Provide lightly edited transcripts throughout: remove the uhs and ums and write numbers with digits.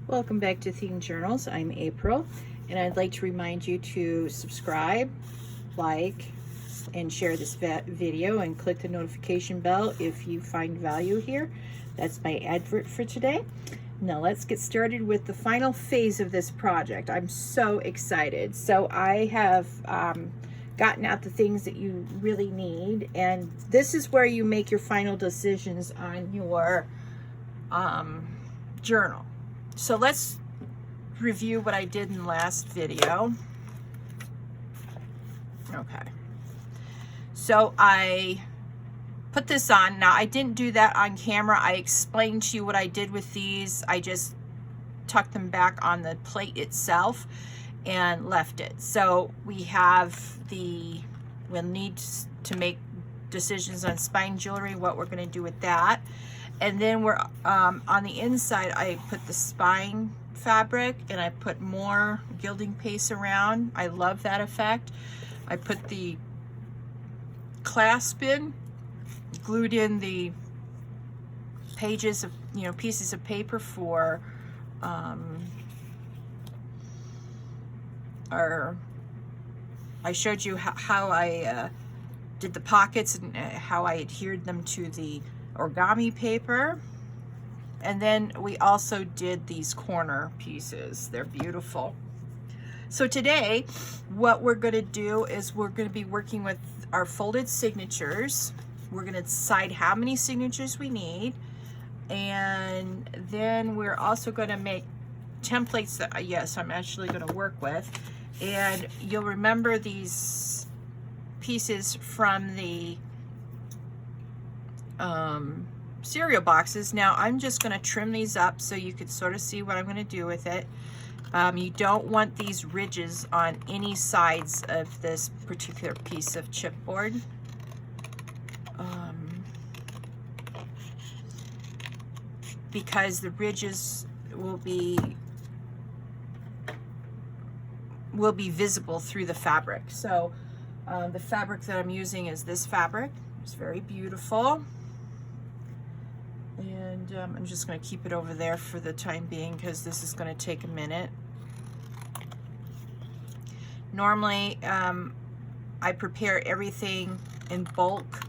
Welcome back to Theme Journals. I'm April, and I'd like to remind you to subscribe, like, and share this video, and click the notification bell if you find value here. That's my advert for today. Now let's get started with the final phase of this project. I'm so excited. So I have gotten out the things that you really need, and this is where you make your final decisions on your journal. So let's review what I did in the last video. Okay. So I put this on. Now I didn't do that on camera. I explained to you what I did with these. I just tucked them back on the plate itself and left it. So we have we'll need to make decisions on spine jewelry, what we're going to do with that. And then we're on the inside, I put the spine fabric and I put more gilding paste around. I love that effect. I put the clasp in, glued in the pages of, pieces of paper for I showed you how I did the pockets and how I adhered them to the origami paper. And then we also did these corner pieces. They're beautiful. So today what we're going to do is we're going to be working with our folded signatures. We're going to decide how many signatures we need, and then we're also going to make templates that yes, I'm actually going to work with. And you'll remember these pieces from the cereal boxes. Now I'm just going to trim these up so you can sort of see what I'm going to do with it. You don't want these ridges on any sides of this particular piece of chipboard. Because the ridges will be visible through the fabric. So the fabric that I'm using is this fabric. It's very beautiful. And I'm just going to keep it over there for the time being because this is going to take a minute. Normally, I prepare everything in bulk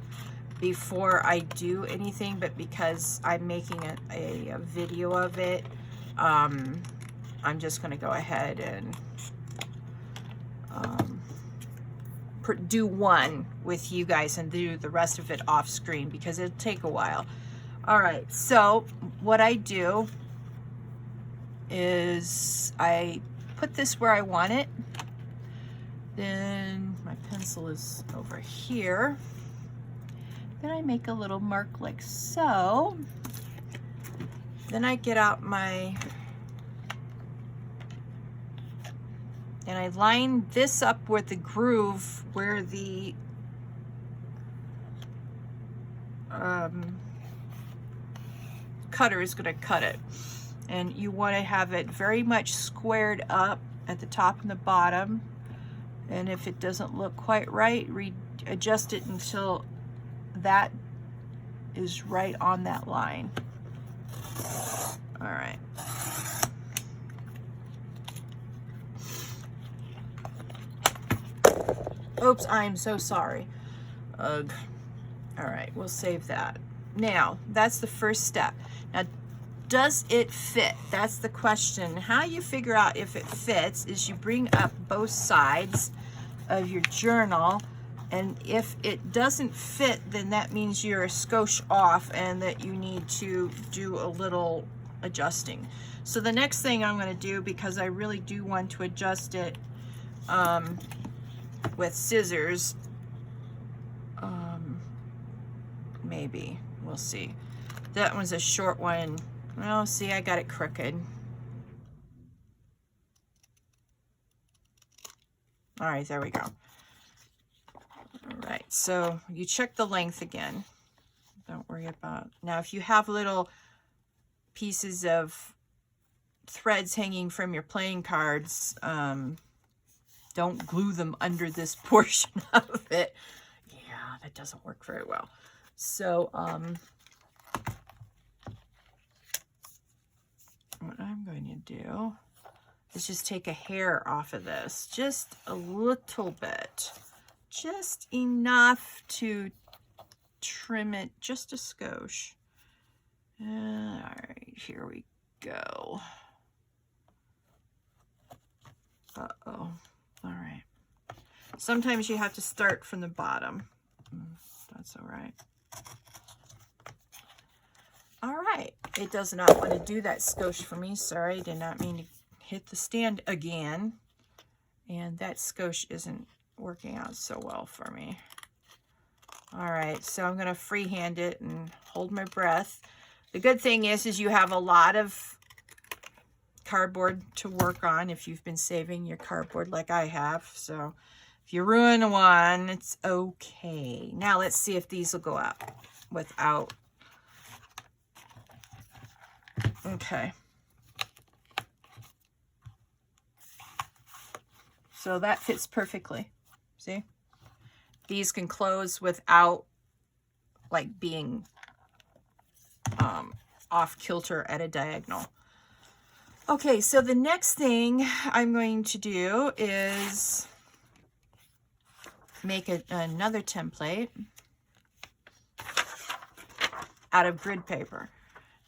before I do anything, but because I'm making a video of it, I'm just going to go ahead and do one with you guys and do the rest of it off screen because it'll take a while. All right, so what I do is I put this where I want it. Then my pencil is over here. Then I make a little mark like so. Then I get out and I line this up with the groove where the cutter is going to cut it. And you want to have it very much squared up at the top and the bottom. And if it doesn't look quite right, adjust it until that is right on that line. All right. Oops, I'm so sorry. Ugh. All right, we'll save that. Now, that's the first step. Now, does it fit? That's the question. How you figure out if it fits is you bring up both sides of your journal, and if it doesn't fit, then that means you're a skosh off and that you need to do a little adjusting. So the next thing I'm going to do, because I really do want to adjust it with scissors, maybe, we'll see. That one's a short one. Oh, see, I got it crooked. All right, there we go. All right, so you check the length again. Don't worry about, now if you have little pieces of threads hanging from your playing cards, don't glue them under this portion of it. Yeah, that doesn't work very well. So what I'm going to do is just take a hair off of this, just a little bit, just enough to trim it just a skosh. All right, here we go. Uh-oh. All right. Sometimes you have to start from the bottom. That's all right. All right. It does not want to do that skosh for me. Sorry, did not mean to hit the stand again. And that skosh isn't working out so well for me. All right, so I'm going to freehand it and hold my breath. The good thing is you have a lot of cardboard to work on if you've been saving your cardboard like I have. So if you ruin one, it's okay. Now let's see if these will go up without. Okay. So that fits perfectly. See? These can close without like being off kilter at a diagonal. Okay, so the next thing I'm going to do is make another template out of grid paper.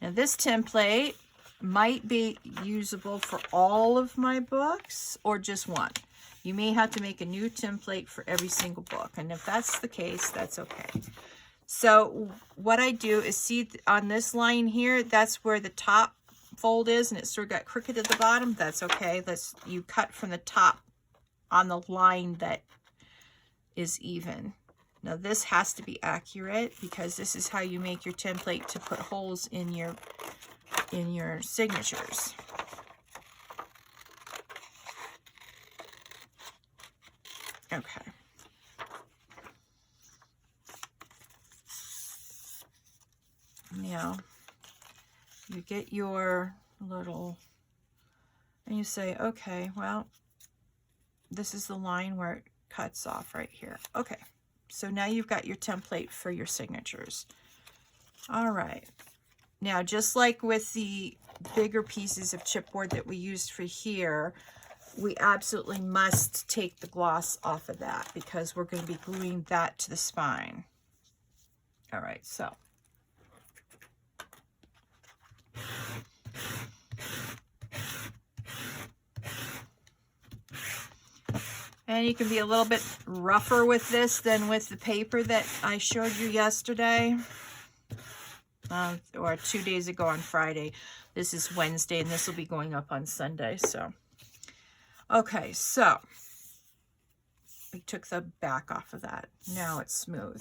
Now this template might be usable for all of my books or just one. You may have to make a new template for every single book, and if that's the case, that's okay. So what I do is, see on this line here, that's where the top fold is, and it's sort of got crooked at the bottom. That's okay. You cut from the top on the line that is even. Now this has to be accurate because this is how you make your template to put holes in your signatures. Okay. Now you get your little, and you say, okay, well, this is the line where it cuts off right here. Okay, so now you've got your template for your signatures. All right. Now, just like with the bigger pieces of chipboard that we used for here, we absolutely must take the gloss off of that because we're going to be gluing that to the spine. All right, so. And you can be a little bit rougher with this than with the paper that I showed you yesterday. Or 2 days ago on Friday. This is Wednesday, and this will be going up on Sunday. So, okay, so we took the back off of that. Now it's smooth.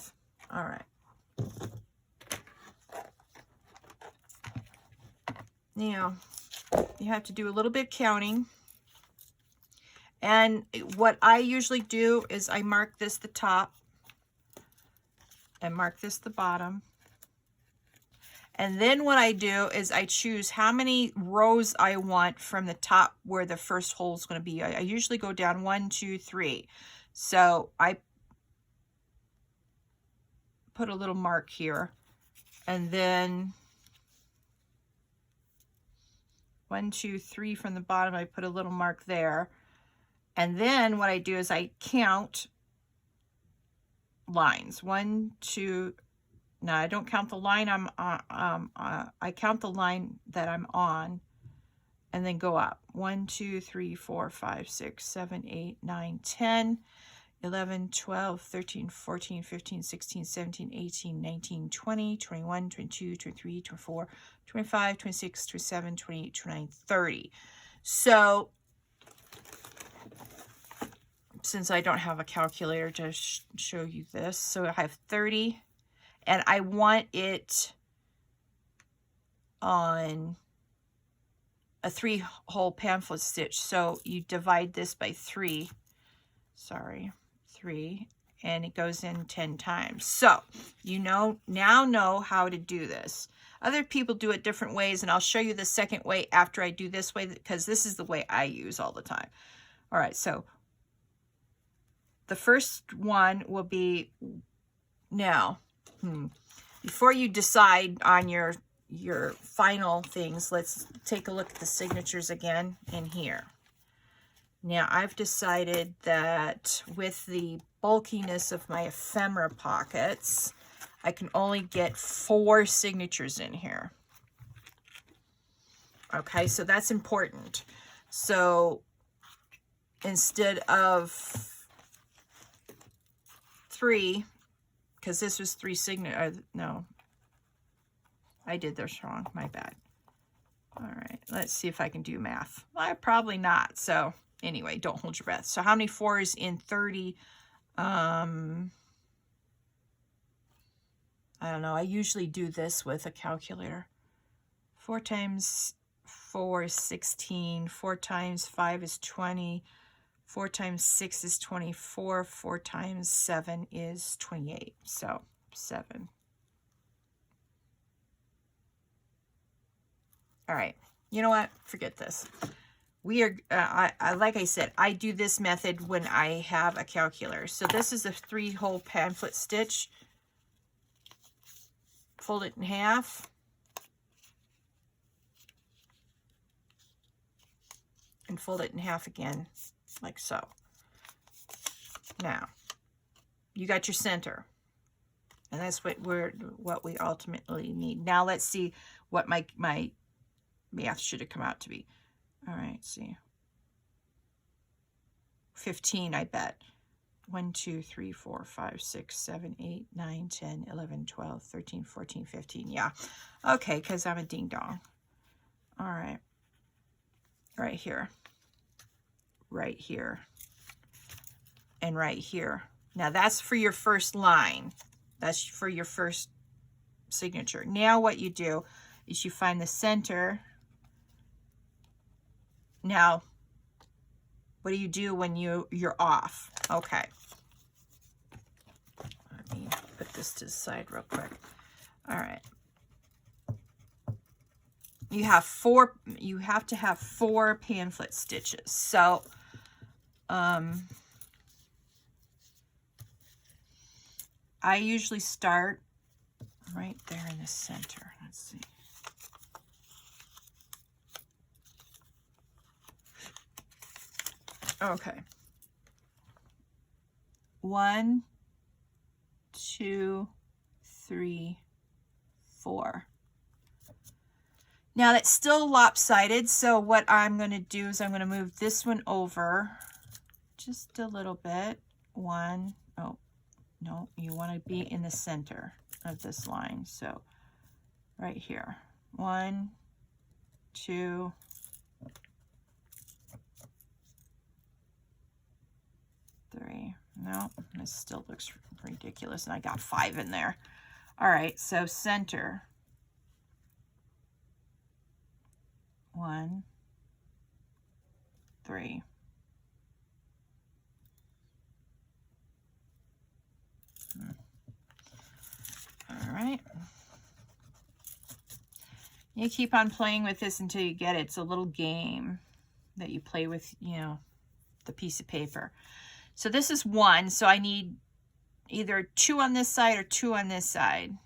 All right. Now, you have to do a little bit of counting. And what I usually do is I mark this the top and mark this the bottom. And then what I do is I choose how many rows I want from the top where the first hole is going to be. I usually go down 1, 2, 3. So I put a little mark here. And then 1, 2, 3 from the bottom, I put a little mark there. And then what I do is I count lines. 1, 2. No, I don't count the line I'm on. I count the line that I'm on, and then go up. 1, 2, 3, 4, 5, 6, 7, 8, 9, 10, 11, 12, 13, 14, 15, 16, 17, 18, 19, 20, 21, 22, 23, 24, 25, 26, 27, 28, 29, 30. So since I don't have a calculator to show you this, so I have 30, and I want it on a 3-hole pamphlet stitch. So you divide this by 3, 3, and it goes in 10 times. So you now know how to do this. Other people do it different ways, and I'll show you the second way after I do this way, because this is the way I use all the time. All right, so the first one will be, now, before you decide on your your final things. Let's take a look at the signatures again in here. Now, I've decided that with the bulkiness of my ephemera pockets, I can only get 4 signatures in here. Okay, so that's important. So instead of 3, because this was 3 signatures, no, I did this wrong, my bad. All right, let's see if I can do math. Well, probably not, so anyway, don't hold your breath. So how many 4s in 30? I don't know, I usually do this with a calculator. 4 times 4 is 16, 4 times 5 is 20, 4 times 6 is 24, 4 times 7 is 28, so 7. All right, you know what? Forget this. We are, like I said, I do this method when I have a calculator. So this is a 3-hole pamphlet stitch. Fold it in half. And fold it in half again, like so. Now, you got your center. And that's what we ultimately need. Now let's see what my math should have come out to be. All right, see. 15, I bet. 1, 2, 3, 4, 5, 6, 7, 8, 9, 10, 11, 12, 13, 14, 15. Yeah. Okay, because I'm a ding-dong. All right. Right here. Right here. And right here. Now, that's for your first line. That's for your first signature. Now, what you do is you find the center. Now, what do you do when you're off? Okay. Let me put this to the side real quick. All right. You have to have 4 pamphlet stitches. So, I usually start right there in the center. Let's see. Okay. 1, 2, 3, 4. Now that's still lopsided, so what I'm going to do is I'm going to move this one over just a little bit. 1, oh, no, you want to be in the center of this line. So right here. 1, 2, 3. No, this still looks ridiculous, and I got 5 in there. All right, so center. 1, 3. All right. You keep on playing with this until you get it. It's a little game that you play with, you know, the piece of paper. So this is 1, so I need either 2 on this side or 2 on this side.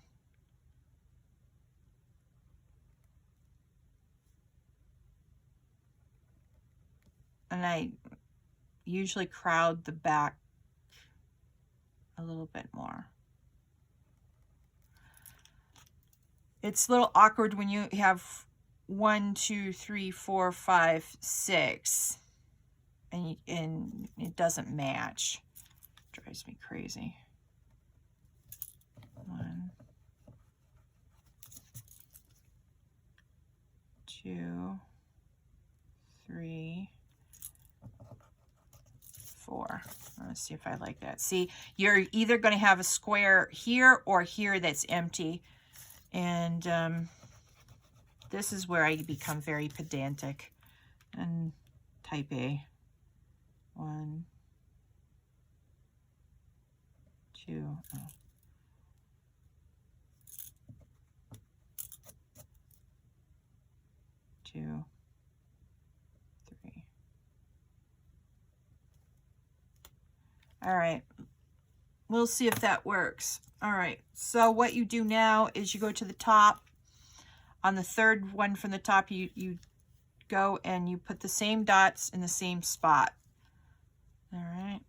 And I usually crowd the back a little bit more. It's a little awkward when you have 1, 2, 3, 4, 5, 6, and it doesn't match. Drives me crazy. 1, 2, 3, 4. Let's see if I like that. See, you're either going to have a square here or here that's empty. And this is where I become very pedantic and type A. 1, 2, oh. 2, 3. All right, we'll see if that works. All right, so what you do now is you go to the top on the third one from the top, you go and you put the same dots in the same spot. All right,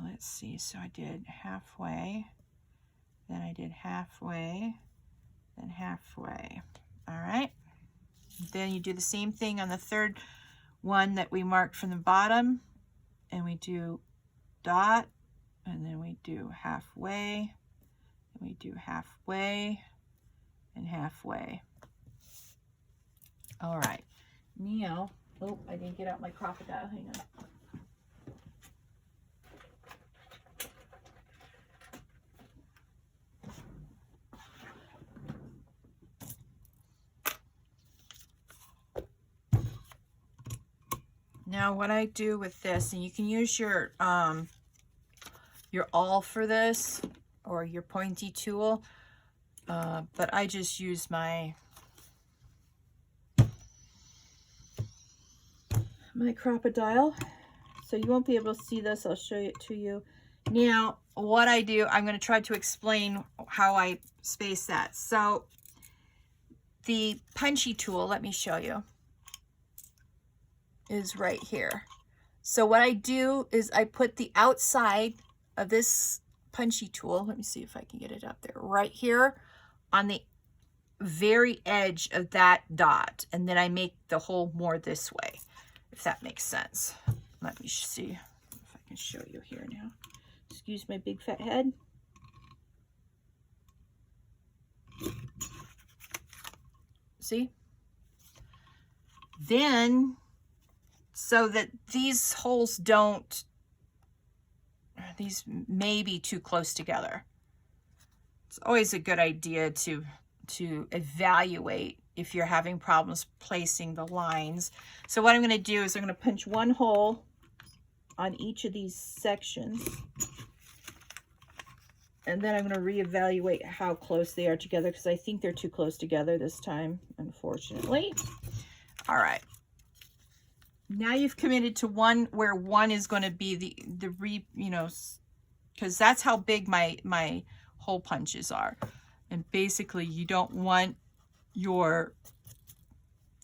let's see, so I did halfway, then I did halfway, then halfway. All right, then you do the same thing on the third one that we marked from the bottom, and we do dot, and then we do halfway, and we do halfway, and halfway. All right, now, oh, I didn't get out my crocodile, hang on. Now what I do with this, and you can use your awl for this, or your pointy tool, but I just use my crocodile. So you won't be able to see this, I'll show it to you. Now what I do, I'm going to try to explain how I space that. So the punchy tool, let me show you, is right here. So what I do is I put the outside of this punchy tool, let me see if I can get it up there, right here on the very edge of that dot, and then I make the hole more this way, if that makes sense. Let me see if I can show you here now. Excuse my big fat head. See? Then, so that these holes don't, these may be too close together. It's always a good idea to evaluate if you're having problems placing the lines. So what I'm going to do is I'm going to punch one hole on each of these sections, and then I'm going to reevaluate how close they are together, because I think they're too close together this time, unfortunately. All right. Now you've committed to one where one is going to be you know, because that's how big my hole punches are. And basically you don't want your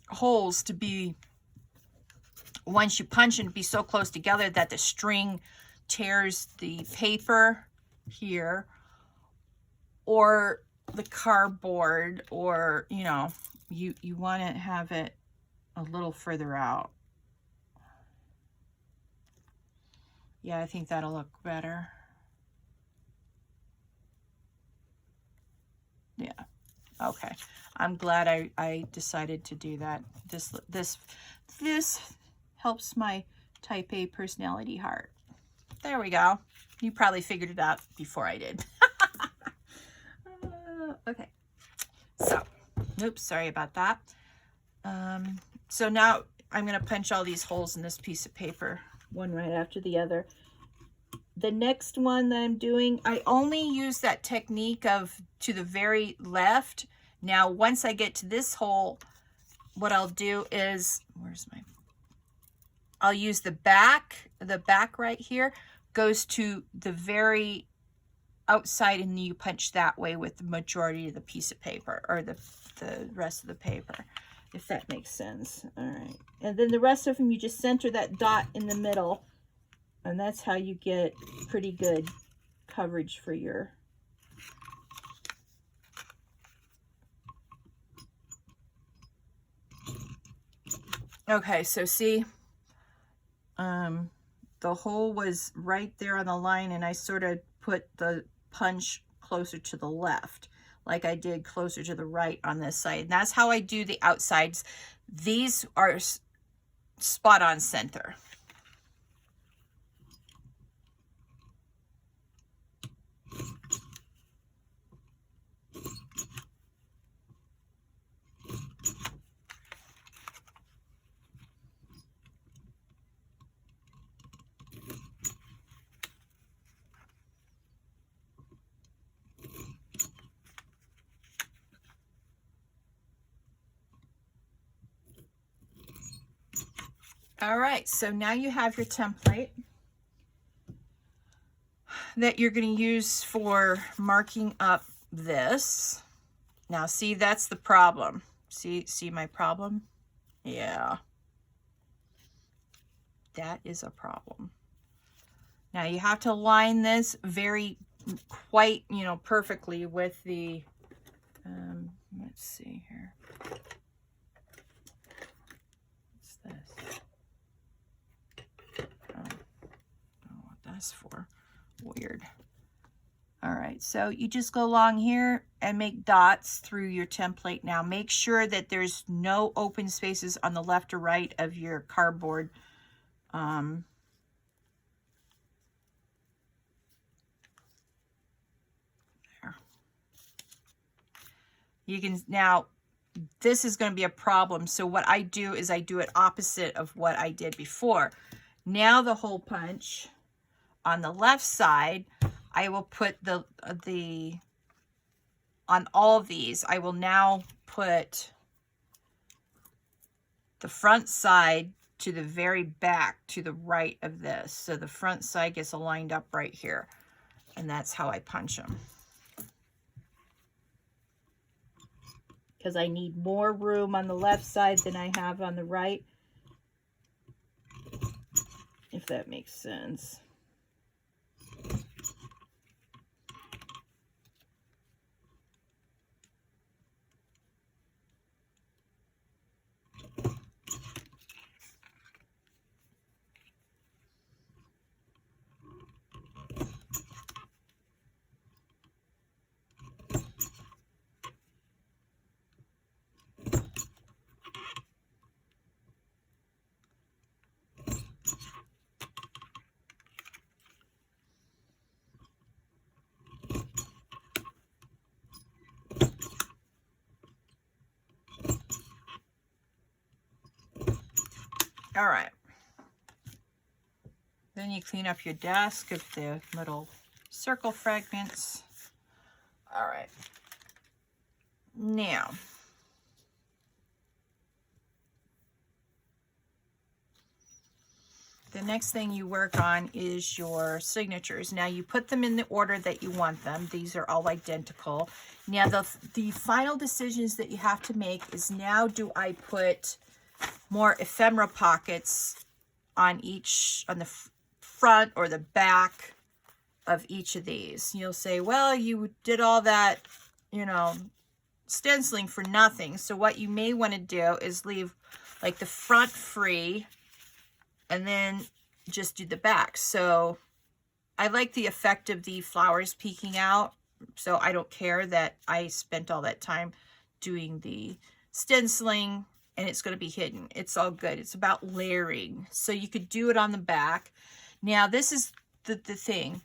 holes to be, once you punch and be so close together that the string tears the paper here, or the cardboard, or, you know, you want to have it a little further out. Yeah, I think that'll look better. Yeah, okay. I'm glad I decided to do that. This helps my type A personality heart. There we go. You probably figured it out before I did. Okay. So, oops, sorry about that. So now I'm going to punch all these holes in this piece of paper, one right after the other. The next one that I'm doing, I only use that technique of to the very left. Now, once I get to this hole, what I'll do is, I'll use the back right here goes to the very outside, and you punch that way with the majority of the piece of paper, or the rest of the paper, if that makes sense. All right, and then the rest of them, you just center that dot in the middle, and that's how you get pretty good coverage for your okay. So see, the hole was right there on the line, and I sort of put the punch closer to the left, like I did closer to the right on this side. And that's how I do the outsides. These are spot on center. All right, so now you have your template that you're going to use for marking up this. Now see, that's the problem. See my problem? Yeah. That is a problem. Now you have to line this quite, you know, perfectly with the, let's see here. What's this? Oh, I don't know what that's for. Weird. All right, so you just go along here and make dots through your template. Now make sure that there's no open spaces on the left or right of your cardboard. There. You can, now this is going to be a problem. So what I do is I do it opposite of what I did before. Now the hole punch on the left side, I will put on all of these, I will now put the front side to the very back to the right of this. So the front side gets aligned up right here. And that's how I punch them. Because I need more room on the left side than I have on the right. If that makes sense. All right. Then you clean up your desk of the little circle fragments. All right. Now, the next thing you work on is your signatures. Now you put them in the order that you want them. These are all identical. Now the final decisions that you have to make is, now do I put more ephemera pockets on the front or the back of each of these? You'll say, well, you did all that, you know, stenciling for nothing. So what you may want to do is leave like the front free and then just do the back. So I like the effect of the flowers peeking out, so I don't care that I spent all that time doing the stenciling and it's going to be hidden. It's all good. It's about layering. So you could do it on the back. Now this is the thing.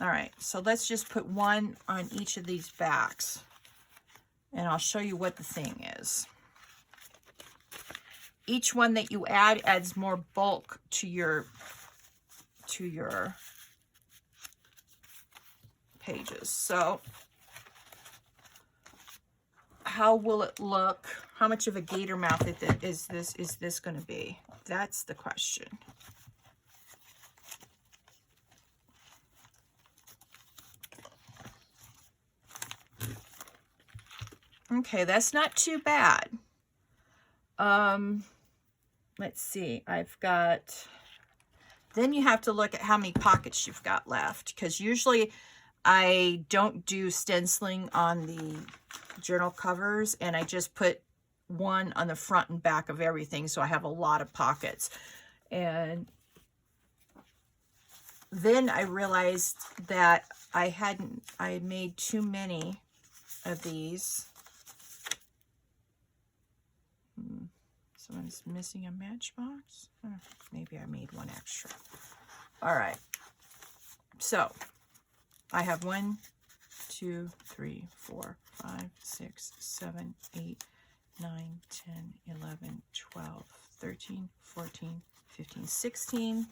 All right, so let's just put one on each of these backs and I'll show you what the thing is. Each one that you add adds more bulk to your pages. So how will it look? How much of a gator mouth is this going to be? That's the question. Okay, that's not too bad. Let's see. I've got, then you have to look at how many pockets you've got left, because usually I don't do stenciling on the journal covers and I just put one on the front and back of everything, so I have a lot of pockets. And then I realized that I had made too many of these. Someone's missing a matchbox. Maybe I made one extra. All right. So I have 1, 2, 3, 4, 5, 6, 7, 8, 9, 10, 11, 12, 13, 14, 15, 16.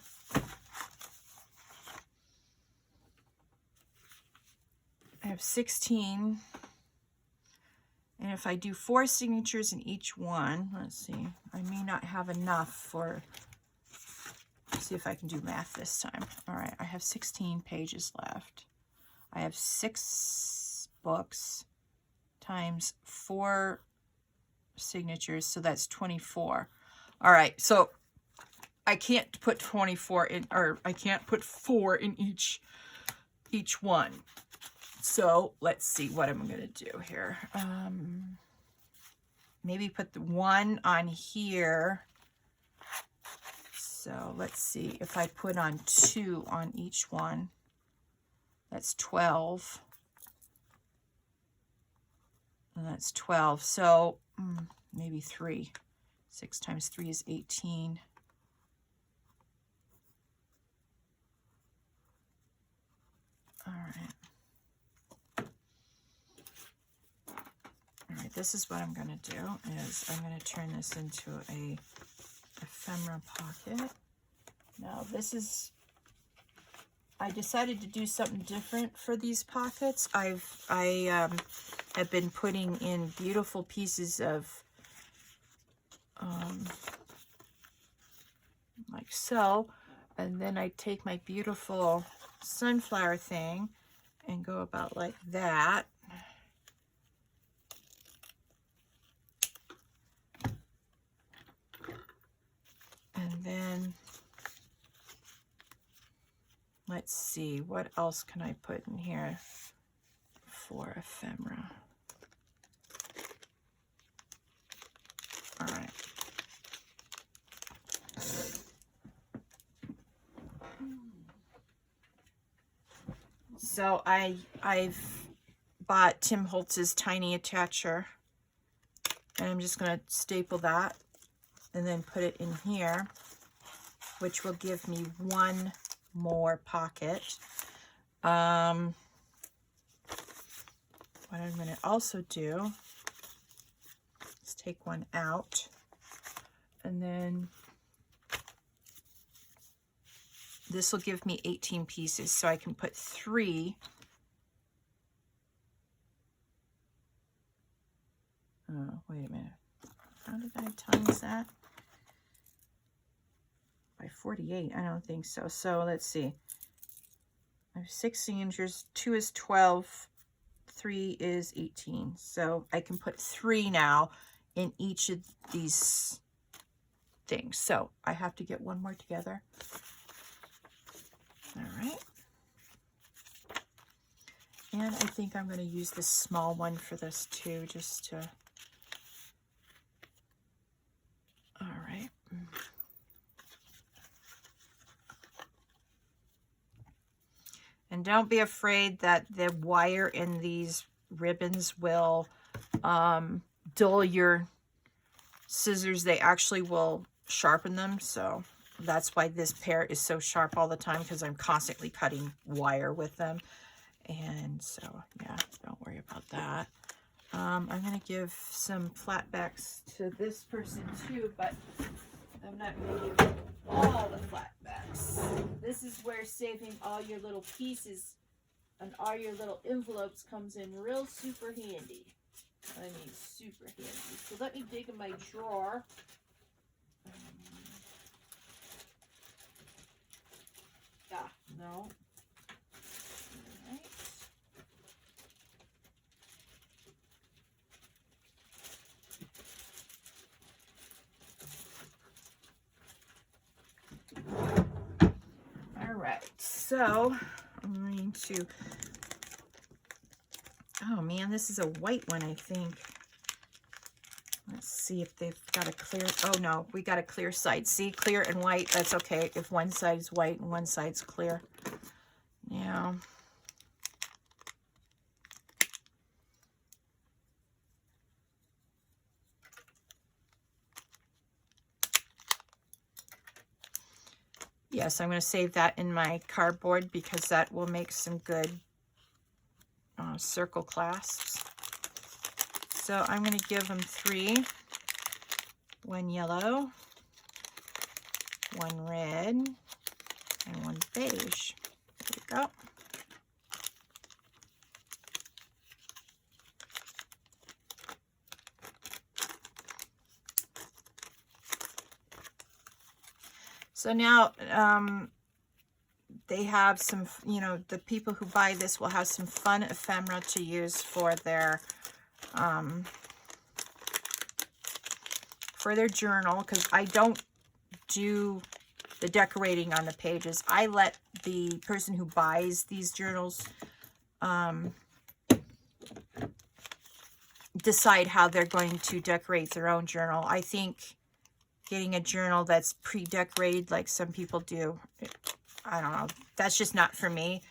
I have 16. And if I do 4 signatures in each one, let's see, I may not have enough for, let's see if I can do math this time. All right, I have 16 pages left. I have 6 books times 4 signatures, so that's 24. All right, so I can't put 24 in, or I can't put 4 in each one. So let's see what I'm going to do here. Maybe put the 1 on here. So let's see if I put on 2 on each one. That's 12. And that's 12. So maybe 3. 6 times 3 is 18. All right. All right, this is what I'm going to do, is I'm going to turn this into a ephemera pocket. Now this is, I decided to do something different for these pockets. I have been putting in beautiful pieces of, like so, and then I take my beautiful sunflower thing and go about like that. And then let's see, what else can I put in here for ephemera? All right. So I've bought Tim Holtz's tiny attacher, and I'm just going to staple that and then put it in here, which will give me 1 more pocket. What I'm going to also do is take 1 out, and then this will give me 18 pieces, so I can put 3. Oh, wait a minute. How did I times that? By 48? I don't think so. So let's see. I have 6 signatures. 2 is 12. 3 is 18. So I can put 3 now in each of these things. So I have to get 1 more together. All right. And I think I'm going to use this small one for this too, just to, all right. And don't be afraid that the wire in these ribbons will dull your scissors. They actually will sharpen them. So that's why this pair is so sharp all the time, because I'm constantly cutting wire with them. And so, yeah, don't worry about that. I'm going to give some flatbacks to this person too, but I'm not going to give all the flatbacks. This is where saving all your little pieces and all your little envelopes comes in real super handy. I mean, super handy. So let me dig in my drawer. No. All right, so I'm going to, oh man, this is a white one, I think. Let's see if they've got a clear, oh no, we got a clear side. See, clear and white, that's okay if one side's white and one side's clear. Yeah. Yes, I'm going to save that in my cardboard because that will make some good circle clasps. So I'm going to give them 3. 1 yellow, 1 red, and 1 beige. There we go. So now they have some, you know, the people who buy this will have some fun ephemera to use for their for their journal, because I don't do the decorating on the pages. I let the person who buys these journals decide how they're going to decorate their own journal. I think getting a journal that's pre-decorated like some people do, I don't know, that's just not for me.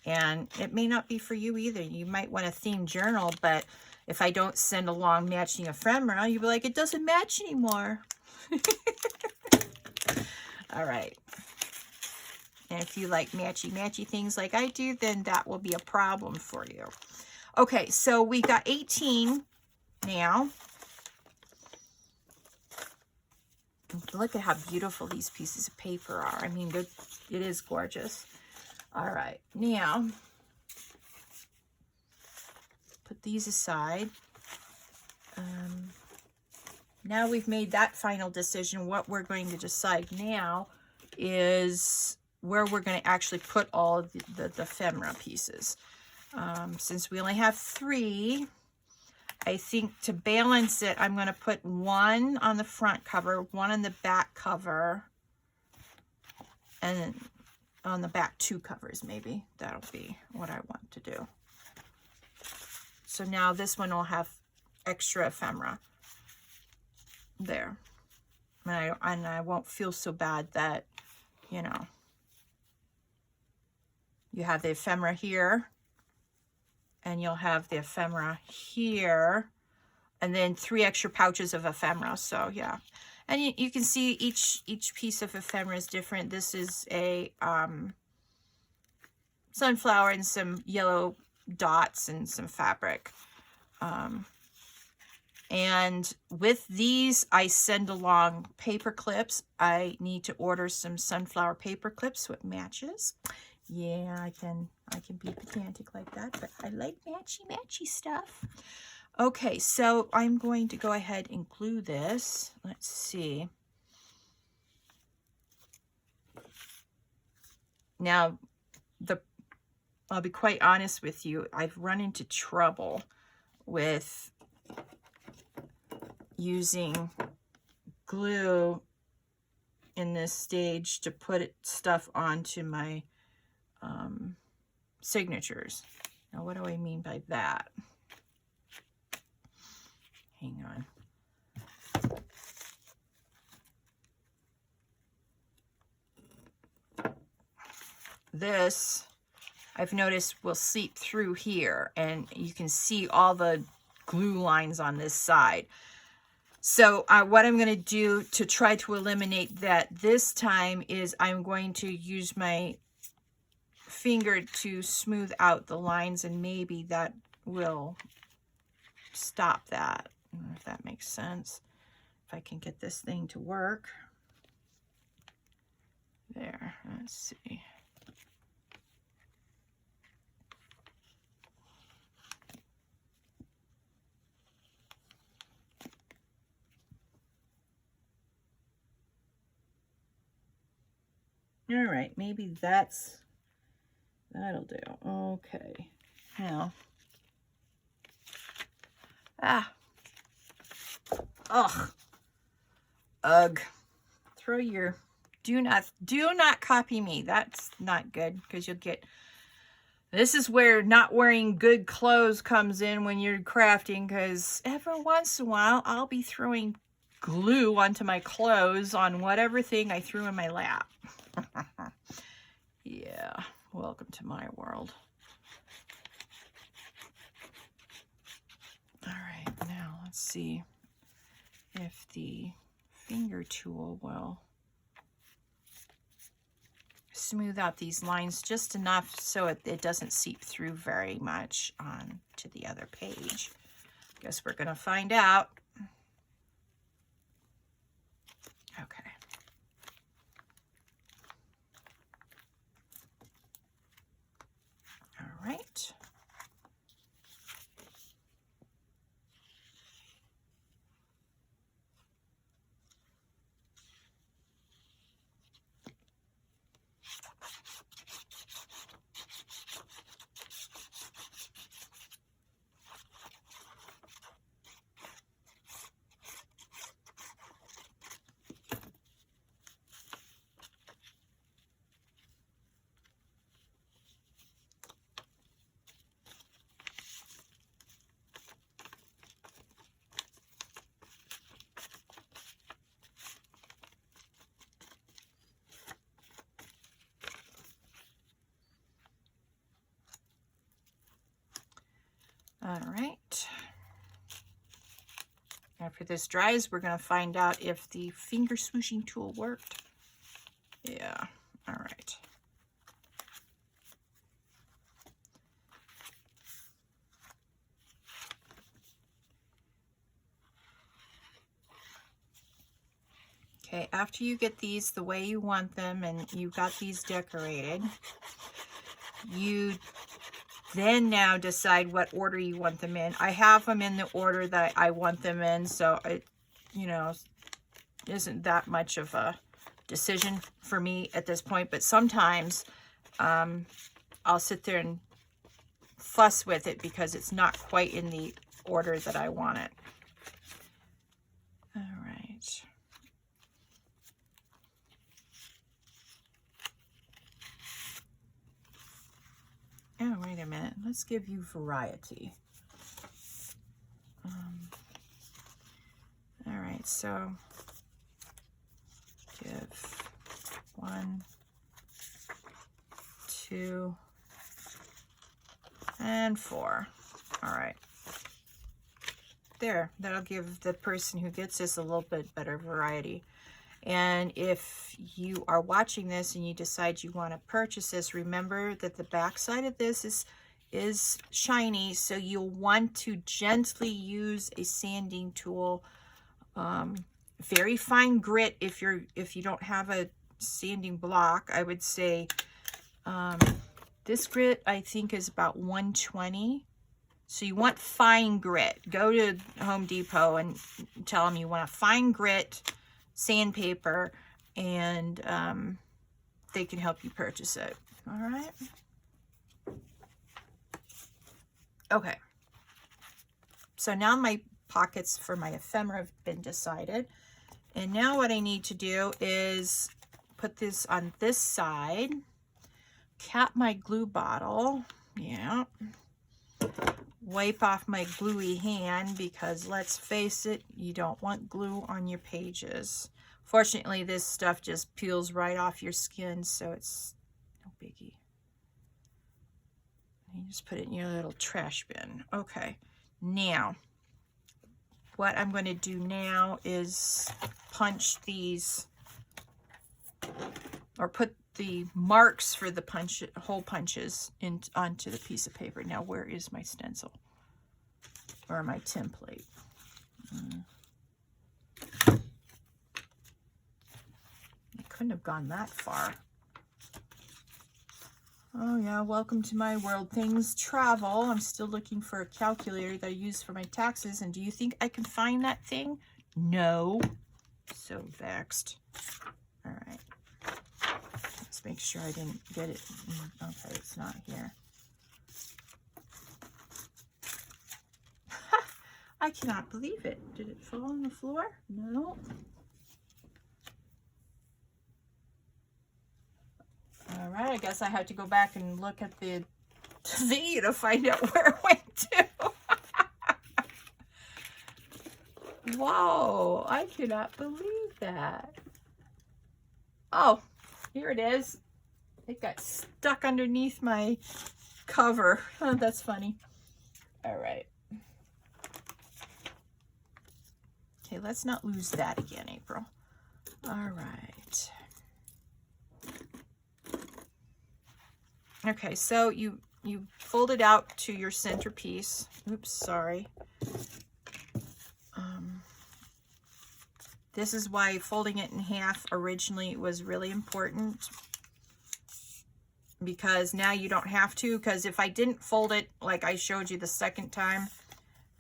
And it may not be for you either. You might want a themed journal, but if I don't send along matching ephemera, you'll be like, it doesn't match anymore. All right. And if you like matchy-matchy things like I do, then that will be a problem for you. Okay, so we got 18 now. Look at how beautiful these pieces of paper are. I mean, it is gorgeous. All right, now put these aside. Now we've made that final decision. What we're going to decide now is where we're going to actually put all of the ephemera pieces. Since we only have 3, I think to balance it, I'm going to put 1 on the front cover, 1 on the back cover, and then on the back 2 covers maybe. That'll be what I want to do. So now this one will have extra ephemera there. And I won't feel so bad that, you know, you have the ephemera here, and you'll have the ephemera here, and then 3 extra pouches of ephemera. So yeah, and you can see each piece of ephemera is different. This is a sunflower and some yellow dots and some fabric. And with these, I send along paper clips. I need to order some sunflower paper clips so it matches. Yeah, I can be pedantic like that, but I like matchy stuff. Okay, so I'm going to go ahead and glue this. Let's see. Now, I'll be quite honest with you. I've run into trouble with using glue in this stage to put stuff onto my signatures. Now, what do I mean by that? Hang on. This, I've noticed, will seep through here, and you can see all the glue lines on this side. So what I'm going to do to try to eliminate that this time is I'm going to use my finger to smooth out the lines, and maybe that will stop that. I don't know if that makes sense. If I can get this thing to work. There, let's see. All right, maybe that'll do. Okay, now, ugh, throw your, do not copy me. That's not good, because you'll get, this is where not wearing good clothes comes in when you're crafting, because every once in a while, I'll be throwing glue onto my clothes on whatever thing I threw in my lap. Yeah, welcome to my world. All right, now let's see if the finger tool will smooth out these lines just enough so it doesn't seep through very much onto the other page. Guess we're going to find out. Okay. All right. All right. After this dries, we're going to find out if the finger swooshing tool worked. Yeah, all right. Okay, after you get these the way you want them and you got these decorated, you then now decide what order you want them in. I have them in the order that I want them in, so it, you know, isn't that much of a decision for me at this point. But sometimes I'll sit there and fuss with it because it's not quite in the order that I want it. All right. Oh, wait a minute. Let's give you variety. All right, so give 1, 2, and 4. All right. There, that'll give the person who gets this a little bit better variety. And if you are watching this and you decide you want to purchase this, remember that the back side of this is shiny, so you'll want to gently use a sanding tool. Very fine grit if you don't have a sanding block. I would say this grit I think is about 120. So you want fine grit. Go to Home Depot and tell them you want a fine grit sandpaper, and they can help you purchase it. All right. Okay. So now my pockets for my ephemera have been decided. And now what I need to do is put this on this side, cap my glue bottle. Yeah. Wipe off my gluey hand because let's face it, you don't want glue on your pages. Fortunately, this stuff just peels right off your skin, so it's no biggie. You just put it in your little trash bin. Okay, now what I'm going to do now is punch these, or put the marks for the hole punches onto the piece of paper. Now, where is my stencil or my template? I couldn't have gone that far. Oh yeah, welcome to my world. Things travel. I'm still looking for a calculator that I use for my taxes, and do you think I can find that thing? No. So vexed. All right. Let's make sure I didn't get it. Okay, it's not here. I cannot believe it. Did it fall on the floor? No. All right, I guess I have to go back and look at the video to find out where it went to. Whoa, I cannot believe that. Oh, here it is. It got stuck underneath my cover. Oh, that's funny. All right. Okay, let's not lose that again, April. All right. Okay, so you fold it out to your centerpiece. Oops, sorry. This is why folding it in half originally was really important, because now you don't have to, because if I didn't fold it like I showed you the second time,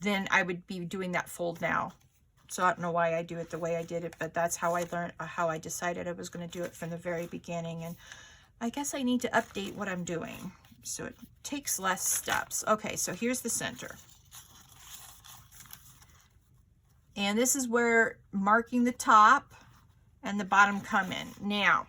then I would be doing that fold now. So I don't know why I do it the way I did it, but that's how I learned, how I decided I was going to do it from the very beginning. And I guess I need to update what I'm doing so it takes less steps. Okay, so here's the center. And this is where marking the top and the bottom come in. Now,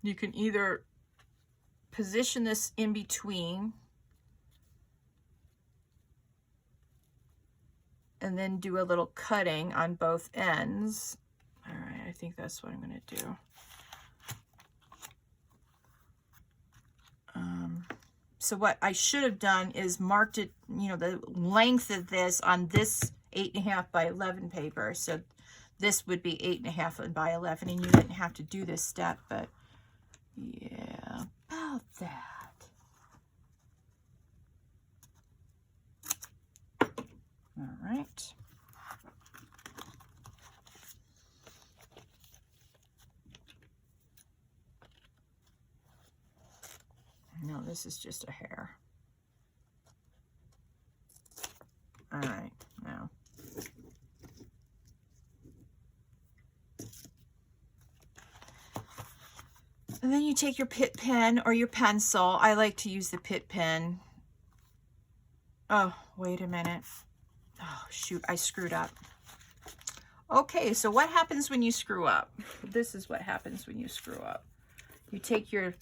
you can either position this in between and then do a little cutting on both ends. All right, I think that's what I'm going to do. So what I should have done is marked it, you know, the length of this on this 8.5 by 11 paper. So this would be 8.5 by 11, and you didn't have to do this step, but yeah, about that. All right. No, this is just a hair. All right, now. And then you take your Pitt pen or your pencil. I like to use the Pitt pen. Oh, wait a minute. Oh, shoot, I screwed up. Okay, so what happens when you screw up? This is what happens when you screw up. You take your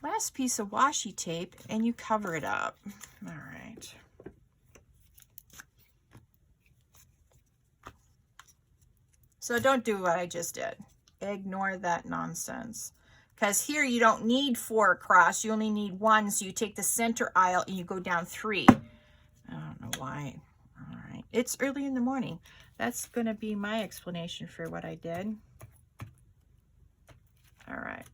last piece of washi tape and you cover it up. All right. So don't do what I just did. Ignore that nonsense. Because here you don't need 4 across, you only need 1, so you take the center aisle and you go down 3. I don't know why. All right, it's early in the morning. That's going to be my explanation for what I did. All right.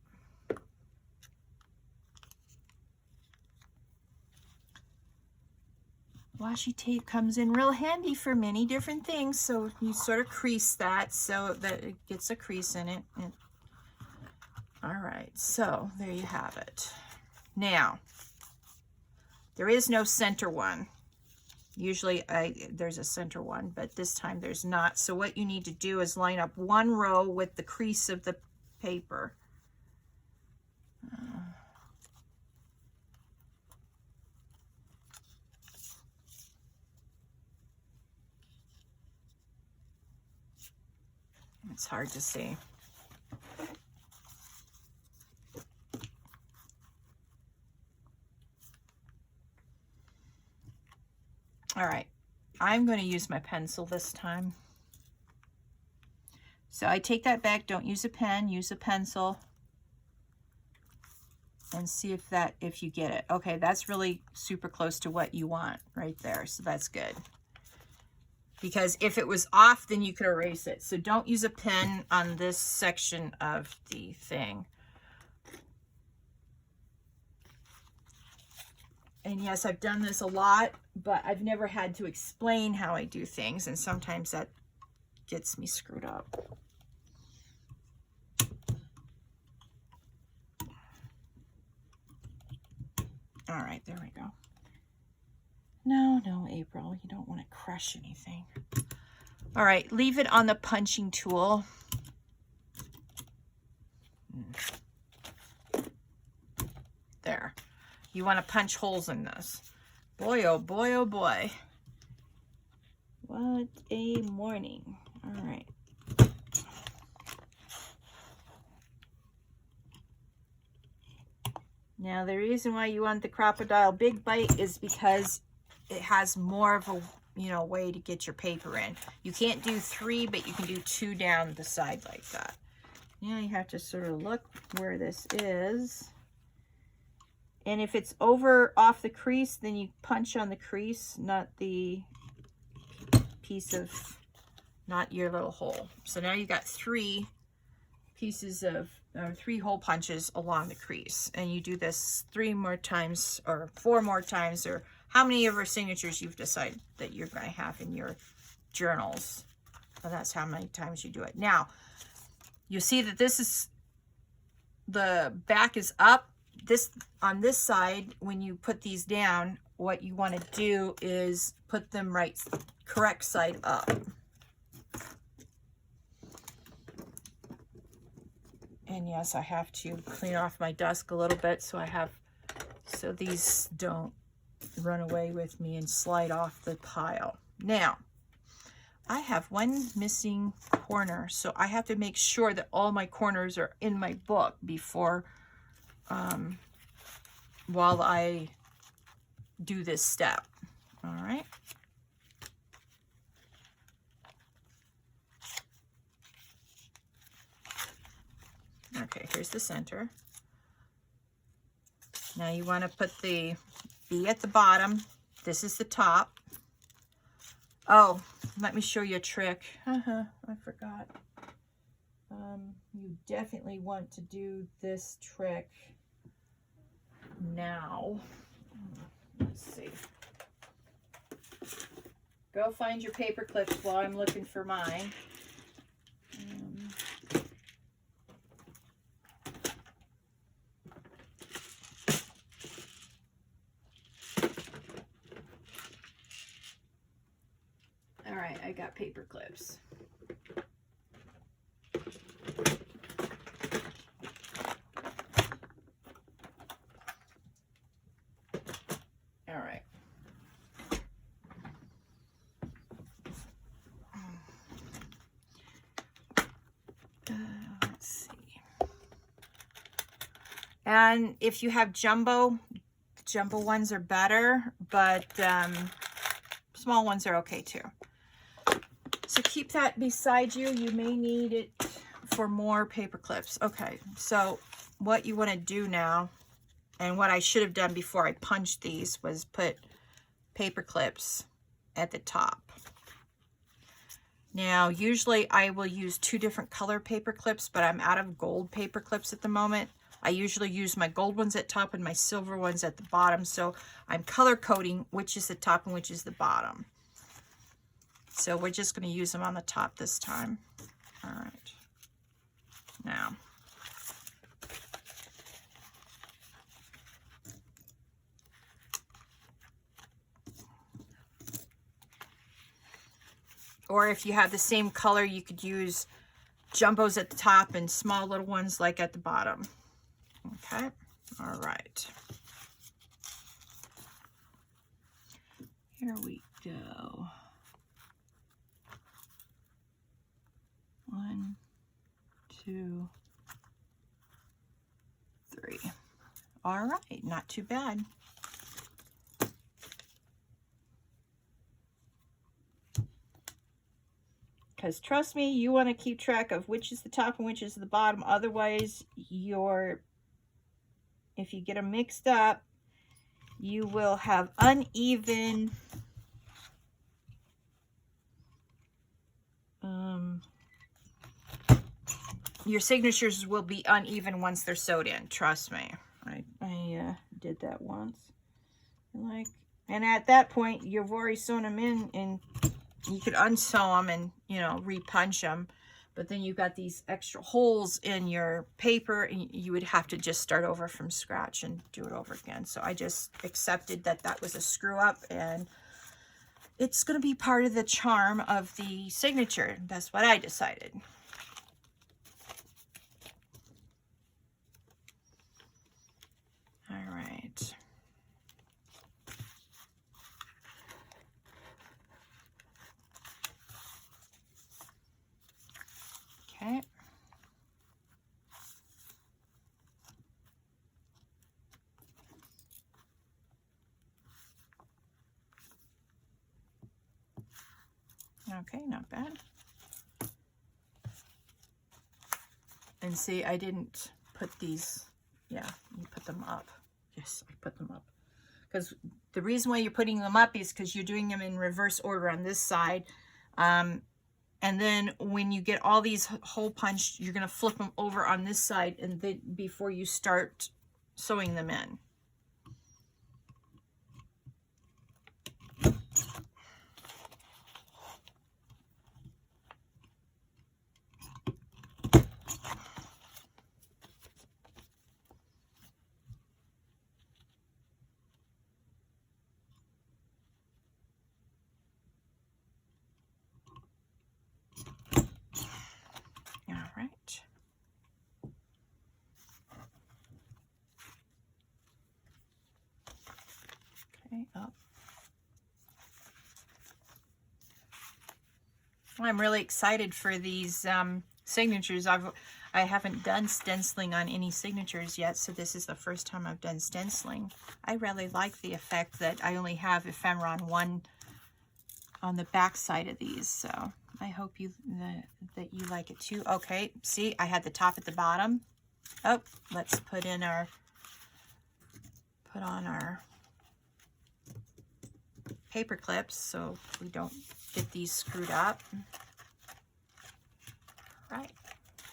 Washi tape comes in real handy for many different things, so you sort of crease that so that it gets a crease in it. All right, so there you have it. Now, there is no center one. Usually there's a center one, but this time there's not. So what you need to do is line up 1 row with the crease of the paper. It's hard to see. All right, I'm going to use my pencil this time. So I take that back, don't use a pen, use a pencil. And see if you get it. Okay, that's really super close to what you want right there, so that's good. Because if it was off, then you could erase it. So don't use a pen on this section of the thing. And yes, I've done this a lot, but I've never had to explain how I do things, and sometimes that gets me screwed up. All right, there we go. No, April, you don't want to crush anything. All right, leave it on the punching tool. There. You want to punch holes in this. Boy, oh boy, oh boy. What a morning. All right. Now, the reason why you want the Crocodile Big Bite is because it has more of a, you know, way to get your paper in. You can't do 3, but you can do 2 down the side like that. Now you have to sort of look where this is. And if it's off the crease, then you punch on the crease, not the piece of, not your little hole. So now you got 3 pieces of, 3 hole punches along the crease. And you do this 3 more times or 4 more times, or how many of your signatures you've decided that you're going to have in your journals. And that's how many times you do it. Now, you see that this is, the back is up. This on this side, when you put these down, what you want to do is put them correct side up. And yes, I have to clean off my desk a little bit so these don't run away with me and slide off the pile. Now, I have one missing corner, so I have to make sure that all my corners are in my book before, while I do this step. All right. Okay, here's the center. Now you want to put the B at the bottom. This is the top. Oh, let me show you a trick. I forgot. You definitely want to do this trick now. Let's see. Go find your paper clips while I'm looking for mine. All right, I got paper clips. All right. Let's see. And if you have jumbo ones are better, but small ones are okay too. So keep that beside you. You may need it for more paper clips. Okay, so what you want to do now, and what I should have done before I punched these, was put paper clips at the top. Now, usually I will use 2 different color paper clips, but I'm out of gold paper clips at the moment. I usually use my gold ones at top and my silver ones at the bottom. So I'm color coding which is the top and which is the bottom. So we're just going to use them on the top this time. All right. Now, or if you have the same color, you could use jumbos at the top and small little ones like at the bottom. Okay, all right. Here we go. 1, 2, 3. All right, not too bad. Because trust me, you want to keep track of which is the top and which is the bottom. Otherwise, if you get them mixed up, you will have uneven your signatures will be uneven once they're sewed in. Trust me. I did that once. And at that point, you've already sewn them in, and you could unsew them and, you know, repunch them. But then you've got these extra holes in your paper, and you would have to just start over from scratch and do it over again. So I just accepted that that was a screw up, and it's going to be part of the charm of the signature. That's what I decided. All right. Okay. Okay, not bad. And see, I didn't put these, yeah, you put them up. Yes, I put them up. Because the reason why you're putting them up is because you're doing them in reverse order on this side. And then when you get all these hole punched, you're going to flip them over on this side and then before you start sewing them in. Up. I'm really excited for these signatures. I haven't done stenciling on any signatures yet, so this is the first time I've done stenciling. I really like the effect that I only have ephemera on one on the back side of these, so I hope that you like it too. Okay, see, I had the top at the bottom. Oh, let's put on our paper clips so we don't get these screwed up. Right,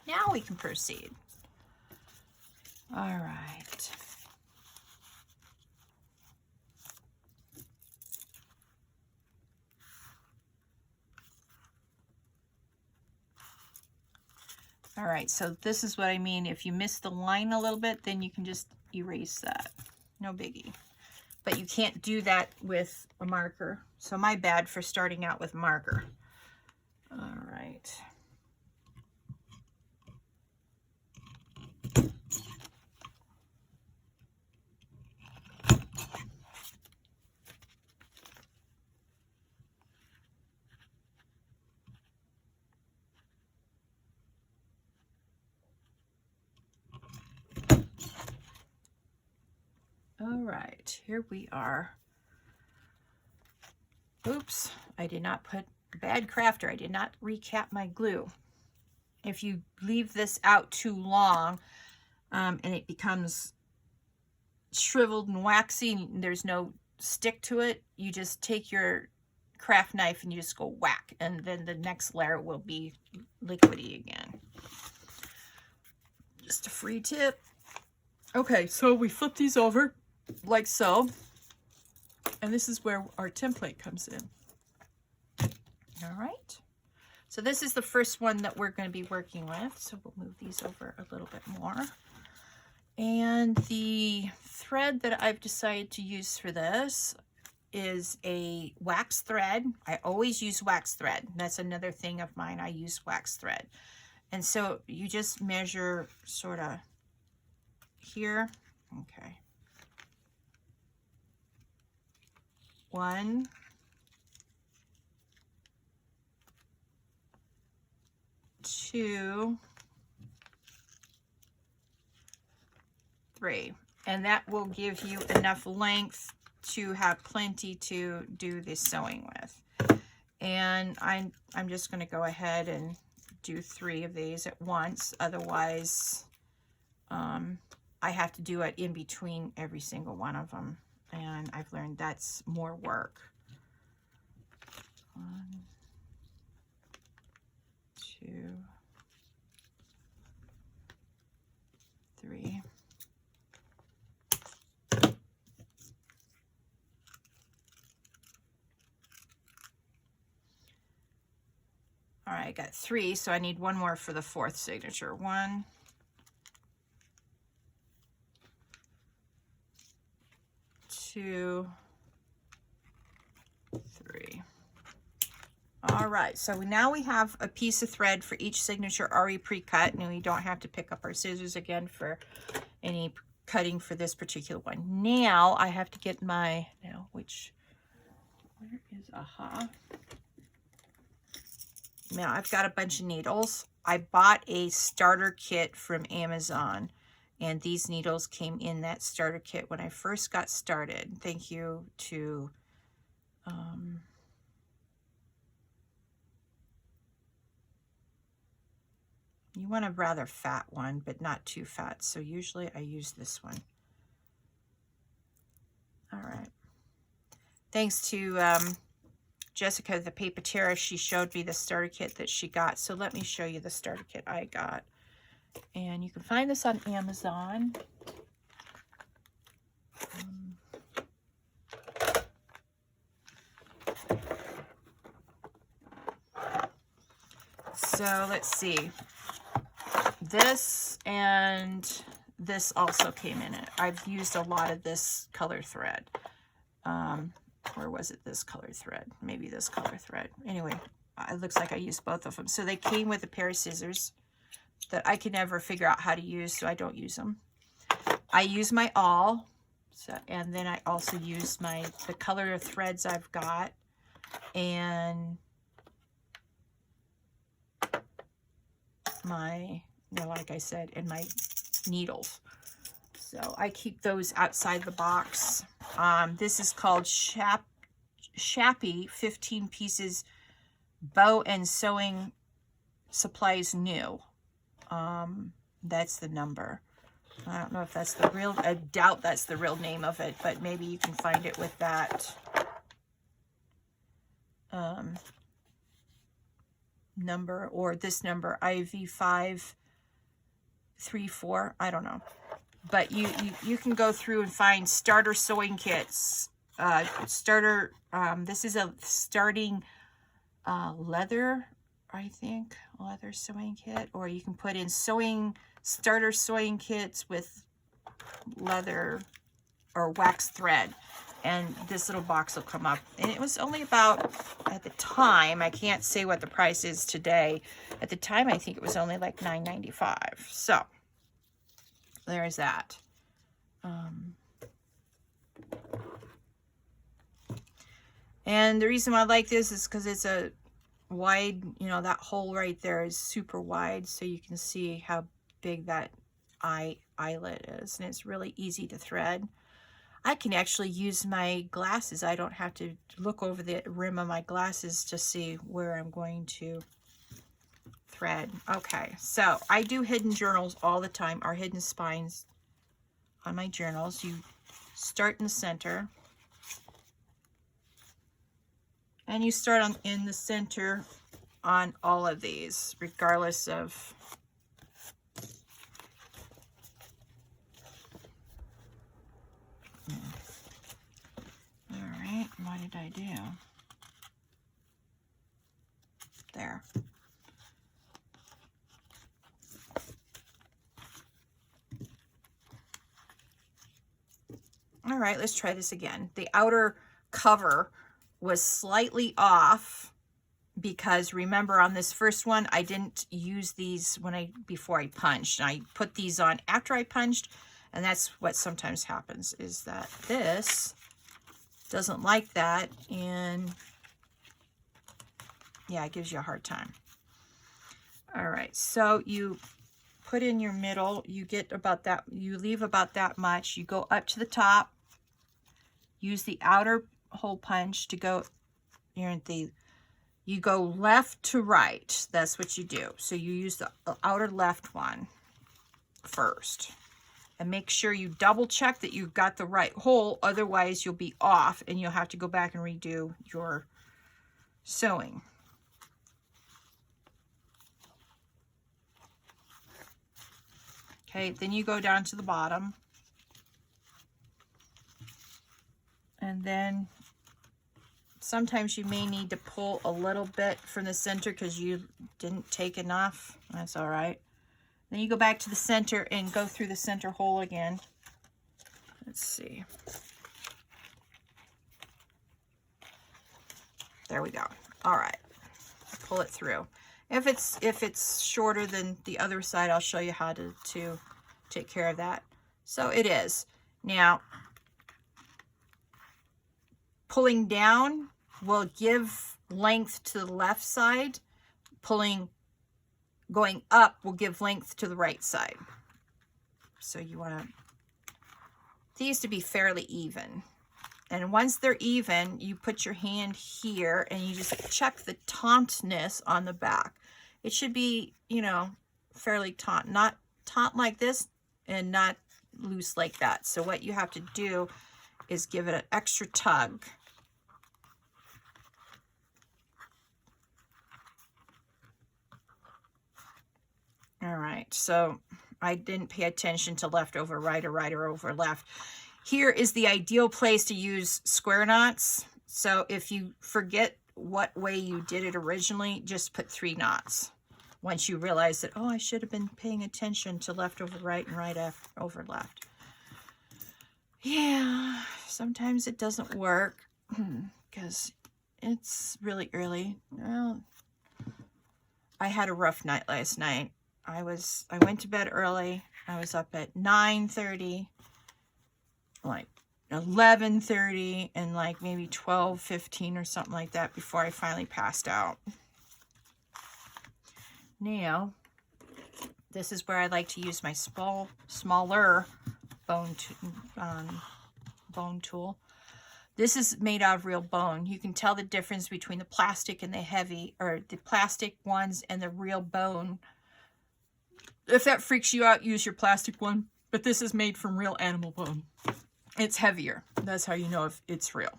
now we can proceed. All right. All right, so this is what I mean. If you miss the line a little bit, then you can just erase that. No biggie. But you can't do that with a marker. So my bad for starting out with marker. All right. All right, here we are. Oops, I did not put, bad crafter, I did not recap my glue. If you leave this out too long and it becomes shriveled and waxy and there's no stick to it, you just take your craft knife and you just go whack, and then the next layer will be liquidy again. Just a free tip. Okay, so we flip these over like so, and this is where our template comes in. All right, so this is the first one that we're going to be working with, so we'll move these over a little bit more. And the thread that I've decided to use for this is a wax thread. I always use wax thread. That's another thing of mine. I use wax thread. And so you just measure sort of here. Okay. 1, 2, 3, and that will give you enough length to have plenty to do the sewing with. And I'm just going to go ahead and do 3 of these at once, otherwise I have to do it in between every single one of them, and I've learned that's more work. 1, 2, 3. All right, I got 3, so I need 1 more for the 4th signature. 1, 2, 3. All right, so now we have a piece of thread for each signature already pre-cut, and we don't have to pick up our scissors again for any cutting for this particular one. Now I have to get my, where is, aha. Now I've got a bunch of needles. I bought a starter kit from Amazon, and these needles came in that starter kit when I first got started. Thank you to you want a rather fat one, but not too fat. So usually I use this one. All right. Thanks to Jessica, the papeteer, she showed me the starter kit that she got. So let me show you the starter kit I got. And you can find this on Amazon. So let's see. This and this also came in it. I've used a lot of this color thread. Or was it this color thread? Maybe this color thread. Anyway, it looks like I used both of them. So they came with a pair of scissors that I can never figure out how to use, so I don't use them. I use my awl, so, and then I also use the color of threads I've got, and my, like I said, and my needles. So I keep those outside the box. This is called Shappy 15 pieces bow and sewing supplies new. That's the number. I don't know if that's the real, I doubt that's the real name of it, but maybe you can find it with that number, or this number, IV534, I don't know. But you can go through and find starter sewing kits. This is a starting leather, I think, leather sewing kit, or you can put in starter sewing kits with leather or wax thread, and this little box will come up. And it was only about, at the time, I can't say what the price is today, at the time I think it was only like $9.95. So there's that. And the reason why I like this is because it's a wide, you know, that hole right there is super wide, so you can see how big that eyelet is, and it's really easy to thread. I can actually use my glasses. I don't have to look over the rim of my glasses to see where I'm going to thread. Okay, so I do hidden journals all the time, or hidden spines on my journals. You start in the center, and you start in the center on all of these, regardless of all right, what did I do? There. All right, let's try this again. The outer cover was slightly off because remember on this first one, I didn't use these before I punched. I put these on after I punched, and that's what sometimes happens, is that this doesn't like that, and yeah, it gives you a hard time. All right, so you put in your middle, you get about that, you leave about that much, you go up to the top, use the outer hole punch to go, you go left to right, that's what you do. So you use the outer left one first, and make sure you double check that you've got the right hole, otherwise you'll be off and you'll have to go back and redo your sewing. Okay, then you go down to the bottom, and then sometimes you may need to pull a little bit from the center because you didn't take enough. That's all right. Then you go back to the center and go through the center hole again. Let's see. There we go. All right. Pull it through. If it's shorter than the other side, I'll show you how to take care of that. So it is. Now, pulling down will give length to the left side. Going up will give length to the right side. So you want these to be fairly even. And once they're even, you put your hand here and you just check the tautness on the back. It should be, you know, fairly taut, not taut like this and not loose like that. So what you have to do is give it an extra tug. All right, so I didn't pay attention to left over right or right over left. Here is the ideal place to use square knots. So if you forget what way you did it originally, just put 3 knots. Once you realize that, oh, I should have been paying attention to left over right and right over left. Yeah, sometimes it doesn't work because it's really early. Well, I had a rough night last night. I went to bed early. I was up at 9:30, like 11:30, and like maybe 12:15 or something like that before I finally passed out. Now, this is where I like to use my smaller bone tool. This is made out of real bone. You can tell the difference between the plastic and the heavy, or the plastic ones and the real bone If that freaks you out, use your plastic one. But this is made from real animal bone. It's heavier. That's how you know if it's real.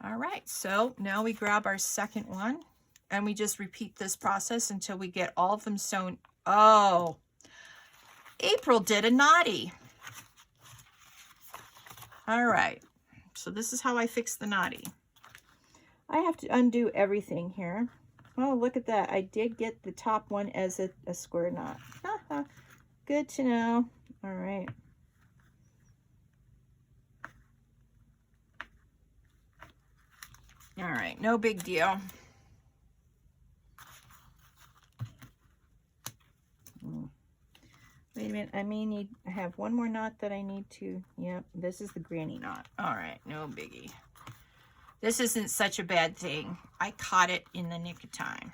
All right, so now we grab our second one and we just repeat this process until we get all of them sewn. Oh, April did a naughty. All right, so this is how I fix the naughty. I have to undo everything here. Oh, look at that. I did get the top one as a square knot. Good to know. All right. All right, no big deal. Wait a minute, I may need, I have one more knot that I need to, yep, this is the granny knot. All right, no biggie. This isn't such a bad thing. I caught it in the nick of time.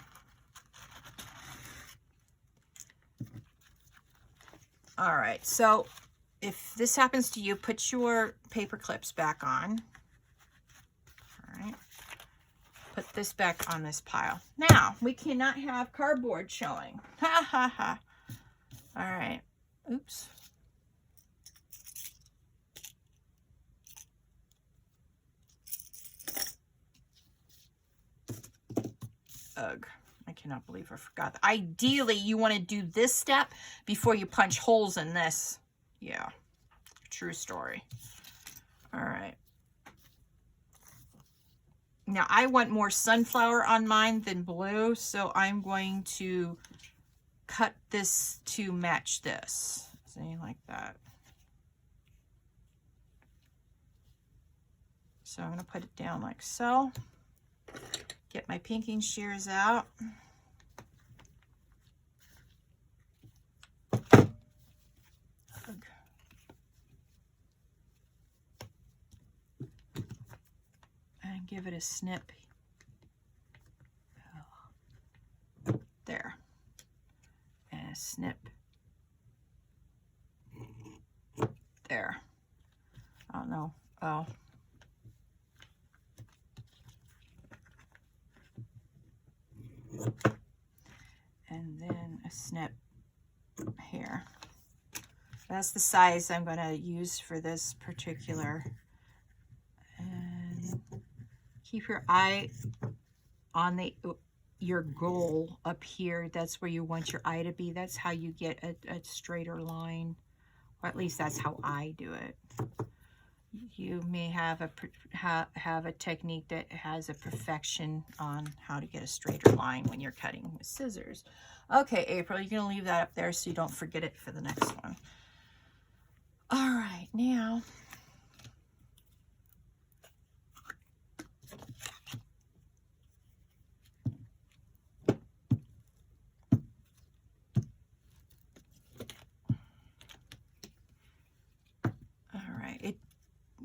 All right, so if this happens to you, put your paper clips back on. All right, put this back on this pile. Now, we cannot have cardboard showing. Ha ha ha. All right, oops. Ugh, I cannot believe I forgot that. Ideally, you want to do this step before you punch holes in this. Yeah, true story. All right. Now, I want more sunflower on mine than blue, so I'm going to cut this to match this. See, like that. So I'm going to put it down like so. Get my pinking shears out. And give it a snip. There. And a snip. There. Oh no. Oh. And then a snip here. That's the size I'm going to use for this particular. And keep your eye on your goal up here. That's where you want your eye to be. That's how you get a straighter line, or at least that's how I do it. You may have a technique that has a perfection on how to get a straighter line when you're cutting with scissors. Okay, April, you're going to leave that up there so you don't forget it for the next one. All right, now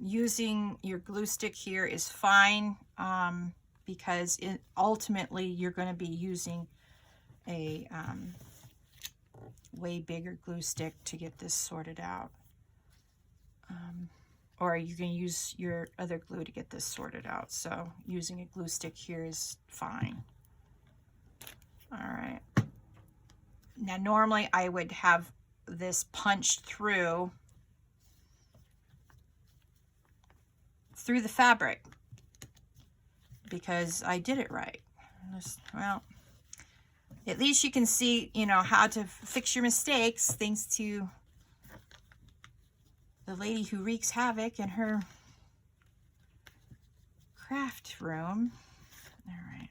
using your glue stick here is fine, because ultimately you're going to be using a way bigger glue stick to get this sorted out. Or you can use your other glue to get this sorted out. So using a glue stick here is fine. All right. Now normally I would have this punched through the fabric because I did it right. Well, at least you can see, you know, how to fix your mistakes thanks to the lady who wreaks havoc in her craft room. All right.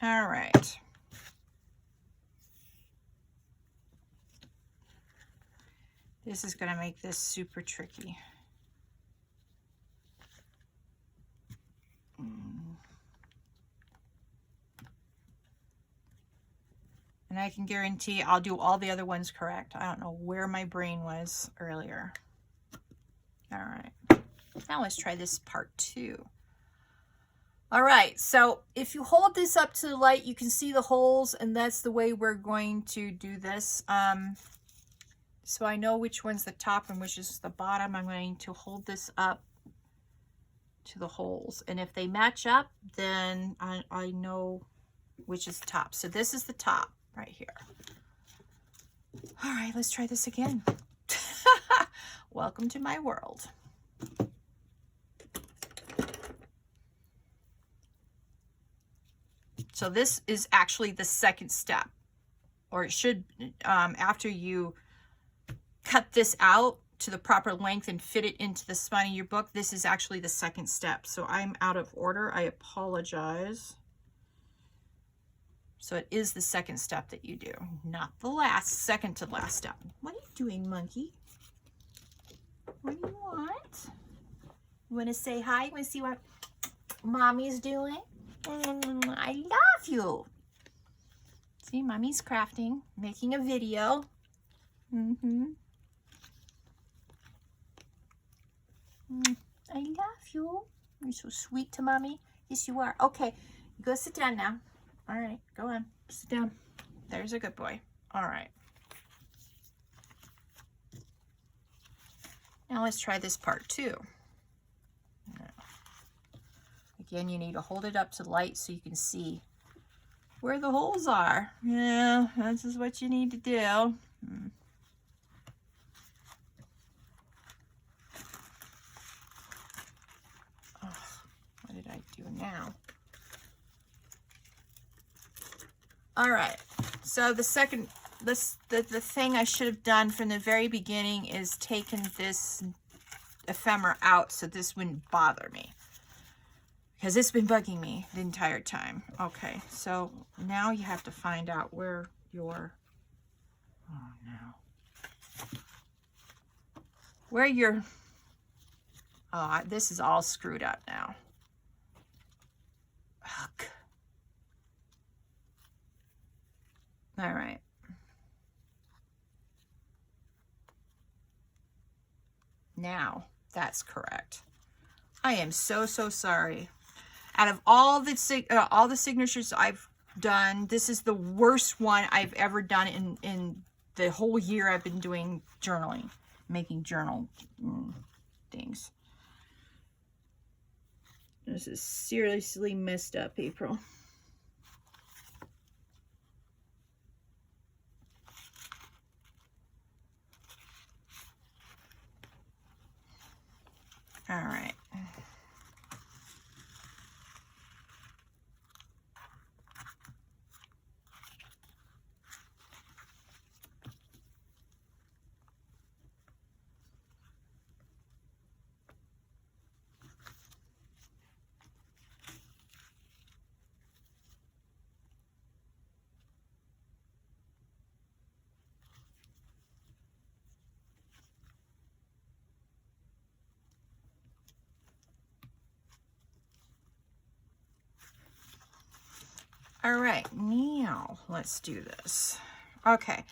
All right. This is going to make this super tricky. And I can guarantee I'll do all the other ones correct. I don't know where my brain was earlier. All right. Now let's try this part 2. All right, so if you hold this up to the light, you can see the holes, and that's the way we're going to do this. So I know which one's the top and which is the bottom. I'm going to hold this up to the holes, and if they match up, then I know which is the top. So this is the top right here. All right, let's try this again. Welcome to my world. So this is actually the second step, or it should, after you cut this out to the proper length and fit it into the spine of your book, this is actually the second step. So I'm out of order. I apologize. So it is the second step that you do, not the last, second to last step. What are you doing, monkey? What do you want? You want to say hi? You want to see what mommy's doing? I love you. See, mommy's crafting, making a video. I love you. You're so sweet to mommy. Yes, you are. Okay, go sit down now. All right, go on. Sit down. There's a good boy. All right. Now let's try this part 2. Again, you need to hold it up to light so you can see where the holes are. Yeah, this is what you need to do. Oh, what did I do now? All right, so the second, the thing I should have done from the very beginning is taken this ephemera out so this wouldn't bother me, because it's been bugging me the entire time. Okay, so now you have to find out where your, oh no, where your, oh, this is all screwed up now. Ugh. All right. Now that's correct. I am so sorry. Out of all the signatures I've done, this is the worst one I've ever done in the whole year I've been doing journaling, making journal things. This is seriously messed up, April. All right. All right, now let's do this. Okay,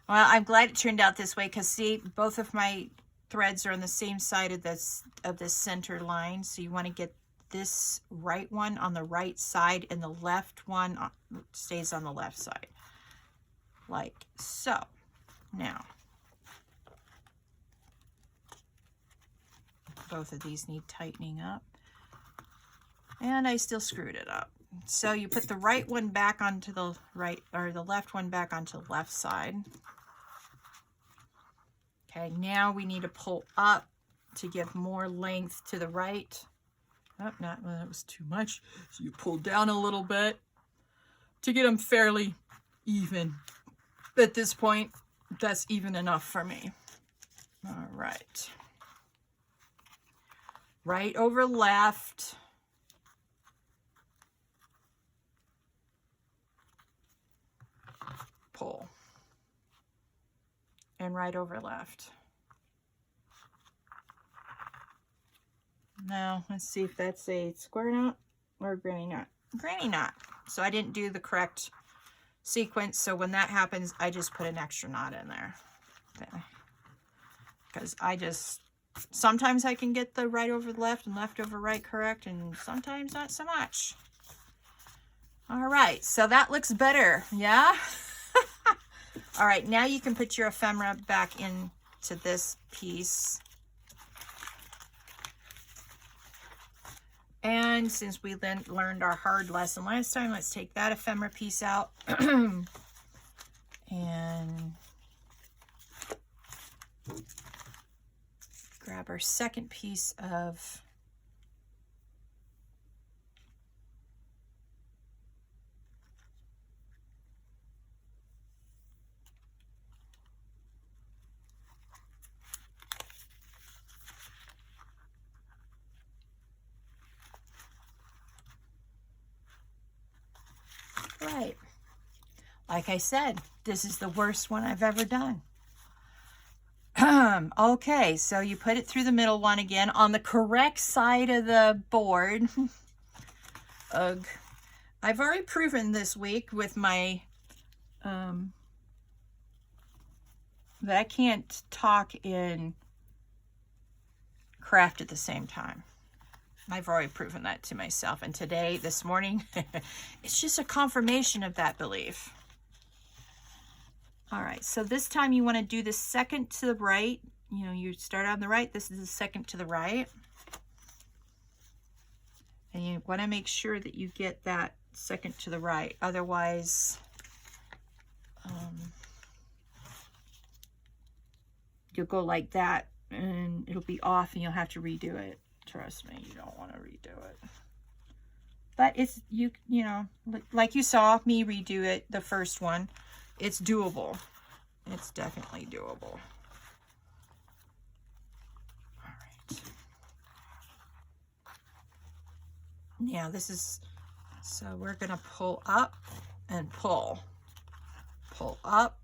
well, I'm glad it turned out this way, because see, both of my threads are on the same side of this center line. So you want to get this right one on the right side, and the left one stays on the left side, like so. Now, both of these need tightening up, and I still screwed it up. So you put the right one back onto the right, or the left one back onto the left side. Okay, now we need to pull up to give more length to the right. Oh, well, that was too much. So you pull down a little bit to get them fairly even. At this point, that's even enough for me. All right. Right over left. Pull. And right over left. Now, let's see if that's a square knot or a granny knot. Granny knot. So I didn't do the correct sequence. So when that happens, I just put an extra knot in there. Because sometimes I can get the right over the left and left over right correct, and sometimes not so much. All right, so that looks better, yeah? All right, now you can put your ephemera back into this piece. And since we then learned our hard lesson last time, let's take that ephemera piece out. And grab our second piece of right. Like I said, this is the worst one I've ever done. Okay, so you put it through the middle one again on the correct side of the board. Ugh. I've already proven this week with my, that I can't talk and craft at the same time. I've already proven that to myself. And today, this morning, it's just a confirmation of that belief. All right, so this time you want to do the second to the right. You know, you start on the right. This is the second to the right. And you want to make sure that you get that second to the right. Otherwise, you'll go like that and it'll be off and you'll have to redo it. Trust me, you don't want to redo it. But it's, you know, like you saw me redo it, the first one. It's doable. It's definitely doable. All right. Yeah, this is, so we're going to pull up and pull. Pull up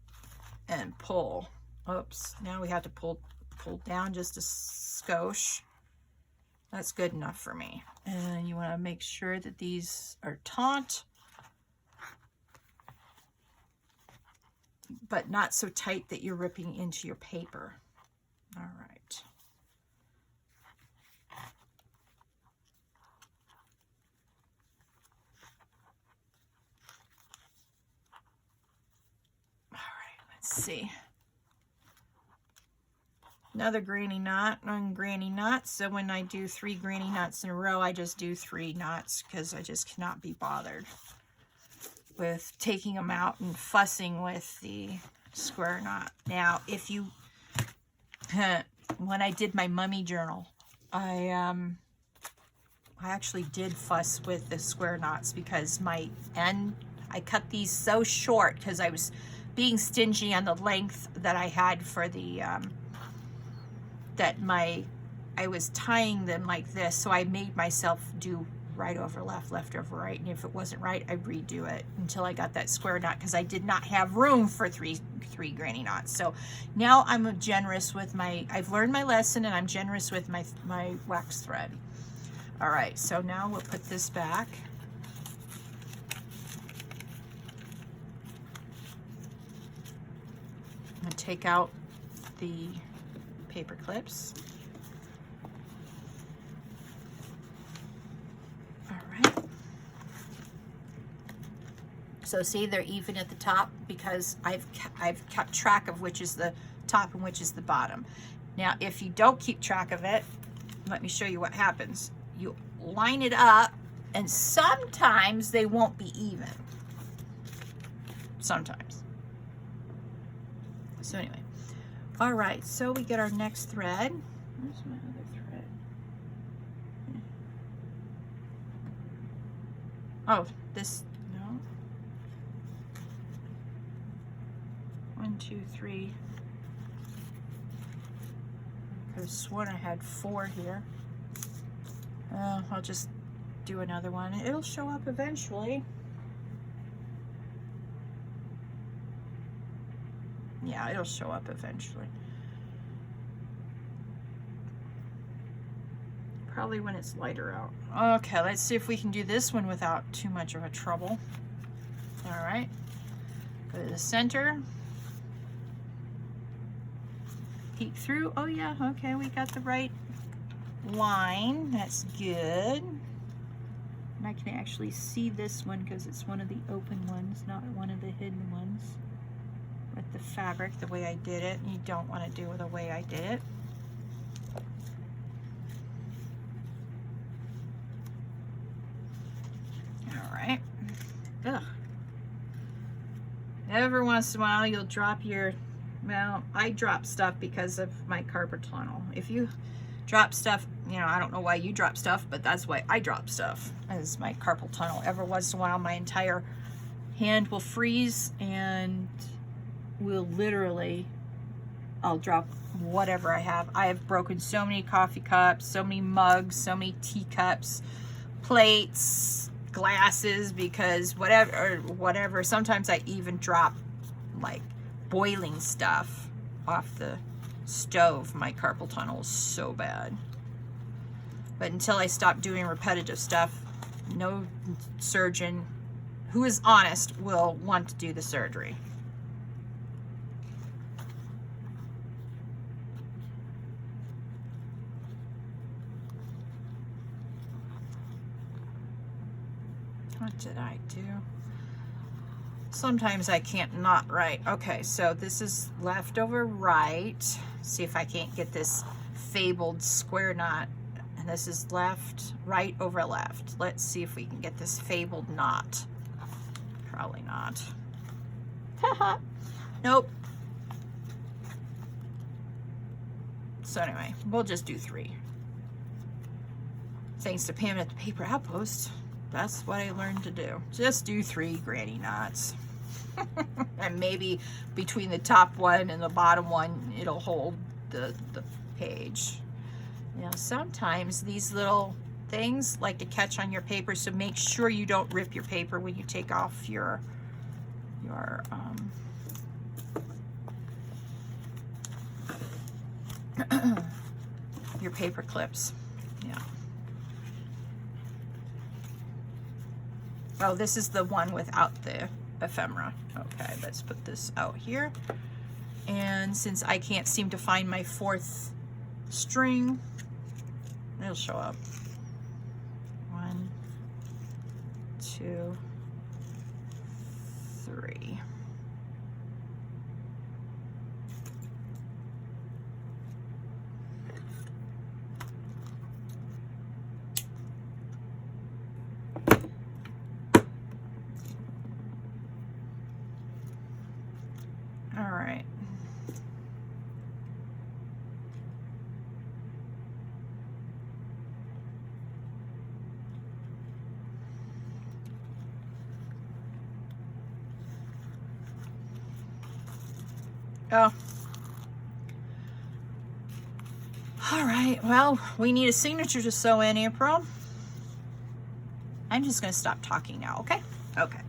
and pull. Oops, now we have to pull down just a skosh. That's good enough for me. And you want to make sure that these are taut, but not so tight that you're ripping into your paper. All right. All right, let's see. Another granny knot on granny knots. So when I do 3 granny knots in a row, I just do 3 knots because I just cannot be bothered with taking them out and fussing with the square knot. Now, if you, when I did my mummy journal, I actually did fuss with the square knots because my end, I cut these so short because I was being stingy on the length that I had for the, I was tying them like this, so I made myself do right over left, left over right, and if it wasn't right, I'd redo it until I got that square knot because I did not have room for three granny knots. So now I'm generous with my, I've learned my lesson and I'm generous with my wax thread. All right, so now we'll put this back. I'm gonna take out the paper clips. All right. So see, they're even at the top because I've kept track of which is the top and which is the bottom. Now, if you don't keep track of it, let me show you what happens. You line it up, and sometimes they won't be even. Sometimes. So anyway. All right, so we get our next thread. Where's my other thread? Oh, this, no. 1, 2, 3. I could have sworn I had 4 here. I'll just do another one. It'll show up eventually. Yeah, it'll show up eventually. Probably when it's lighter out. Okay, let's see if we can do this one without too much of a trouble. All right, go to the center. Peek through. Oh yeah, okay, we got the right line. That's good. And I can actually see this one because it's one of the open ones, not one of the hidden ones. With the fabric, the way I did it. You don't want to do it the way I did it. All right. Ugh. Every once in a while you'll drop your, well, I drop stuff because of my carpal tunnel. If you drop stuff, you know, I don't know why you drop stuff, but that's why I drop stuff, is my carpal tunnel. Every once in a while my entire hand will freeze and will literally, I'll drop whatever I have. I have broken so many coffee cups, so many mugs, so many teacups, plates, glasses, because whatever. Sometimes I even drop like boiling stuff off the stove. My carpal tunnel is so bad. But until I stop doing repetitive stuff, no surgeon who is honest will want to do the surgery. What did I do? Sometimes I can't not write. Okay, so this is left over right. See if I can't get this fabled square knot. And this is left, right over left. Let's see if we can get this fabled knot. Probably not. Nope. So anyway, we'll just do 3. Thanks to Pam at the Paper Outpost. That's what I learned to do. Just do 3 granny knots. And maybe between the top one and the bottom one, it'll hold the page. You know, sometimes these little things like to catch on your paper, so make sure you don't rip your paper when you take off your paper clips. Yeah. Oh, this is the one without the ephemera. Okay, let's put this out here. And since I can't seem to find my 4th string, it'll show up. 1, 2, 3. All right. Oh. All right, well, we need a signature to sew in, April. I'm just going to stop talking now, okay? Okay.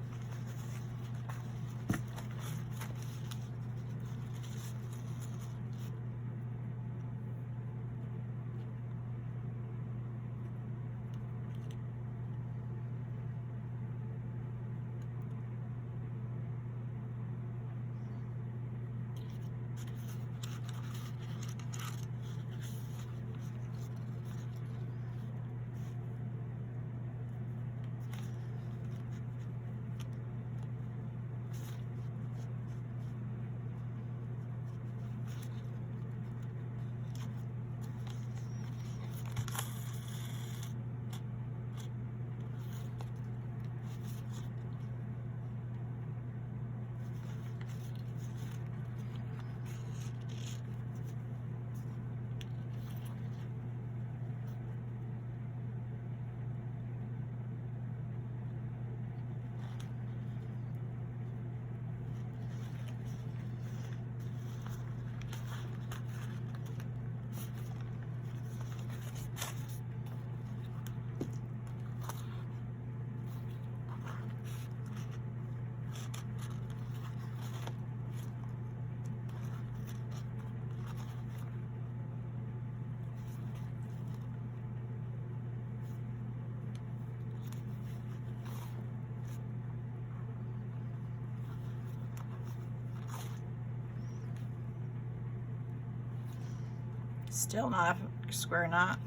Still not a square knot.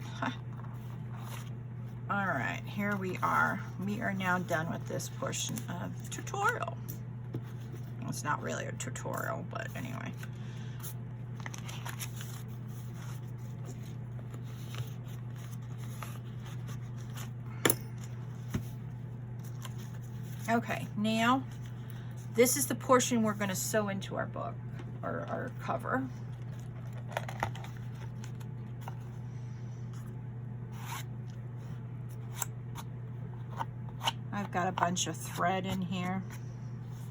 All right, here we are. We are now done with this portion of the tutorial. Well, it's not really a tutorial, but anyway. Okay, now this is the portion we're going to sew into our book, or our cover. I've got a bunch of thread in here.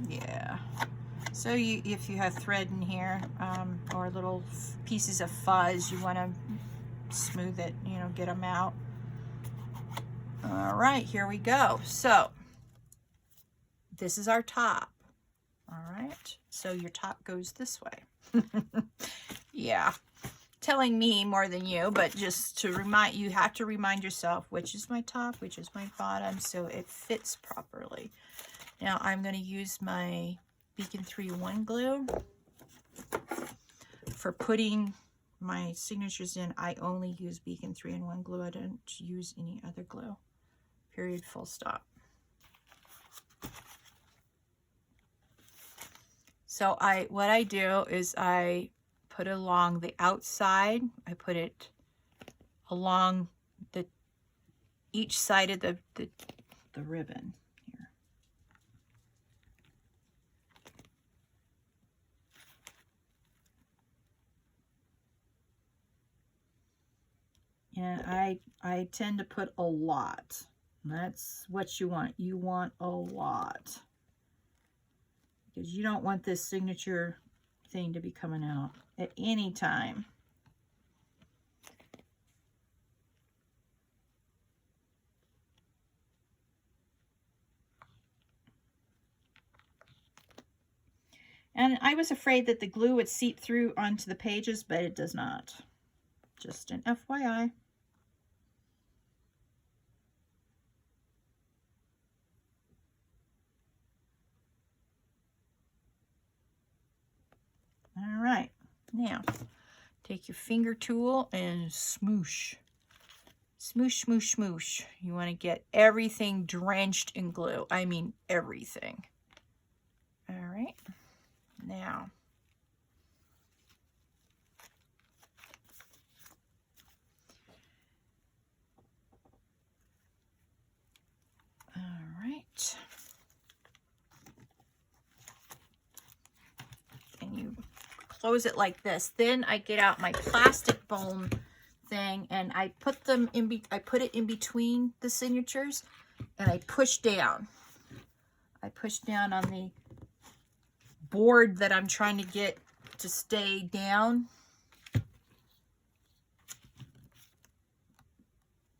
Yeah. So if you have thread in here, or little pieces of fuzz, you want to smooth it, you know, get them out. All right, here we go. So this is our top. All right, so your top goes this way. Yeah, telling me more than you, but just to remind you, have to remind yourself which is my top, which is my bottom, so it fits properly. Now I'm going to use my Beacon 3-1 glue for putting my signatures in. I only use Beacon 3-1 glue. I don't use any other glue. Period, full stop. So what I do is I put it along the outside. I put it along each side of the ribbon here. And I tend to put a lot. That's what you want. You want a lot, because you don't want this signature thing to be coming out at any time. And I was afraid that the glue would seep through onto the pages, but it does not. Just an FYI. All right, now take your finger tool and smoosh. Smoosh, smoosh, smoosh. You want to get everything drenched in glue. I mean everything. All right, now all right. And you close it like this. Then I get out my plastic bone thing and I put them in. I put it in between the signatures, and I push down. I push down on the board that I'm trying to get to stay down.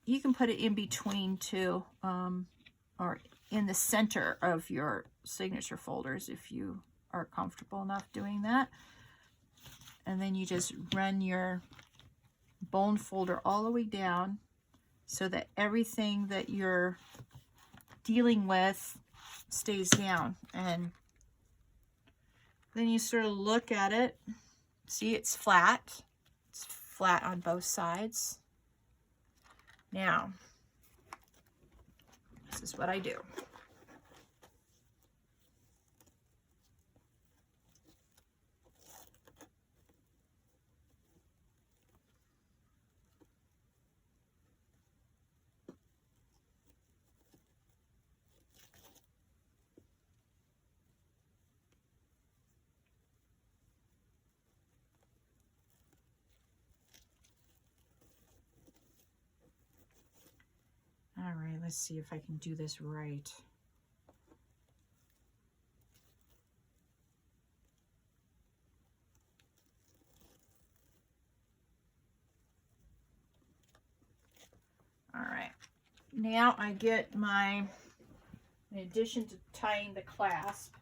You can put it in between too, or in the center of your signature folders if you are comfortable enough doing that. And then you just run your bone folder all the way down so that everything that you're dealing with stays down. And then you sort of look at it. See, it's flat. It's flat on both sides. Now, this is what I do. All right, let's see if I can do this right. All right, now I get my, in addition to tying the clasp,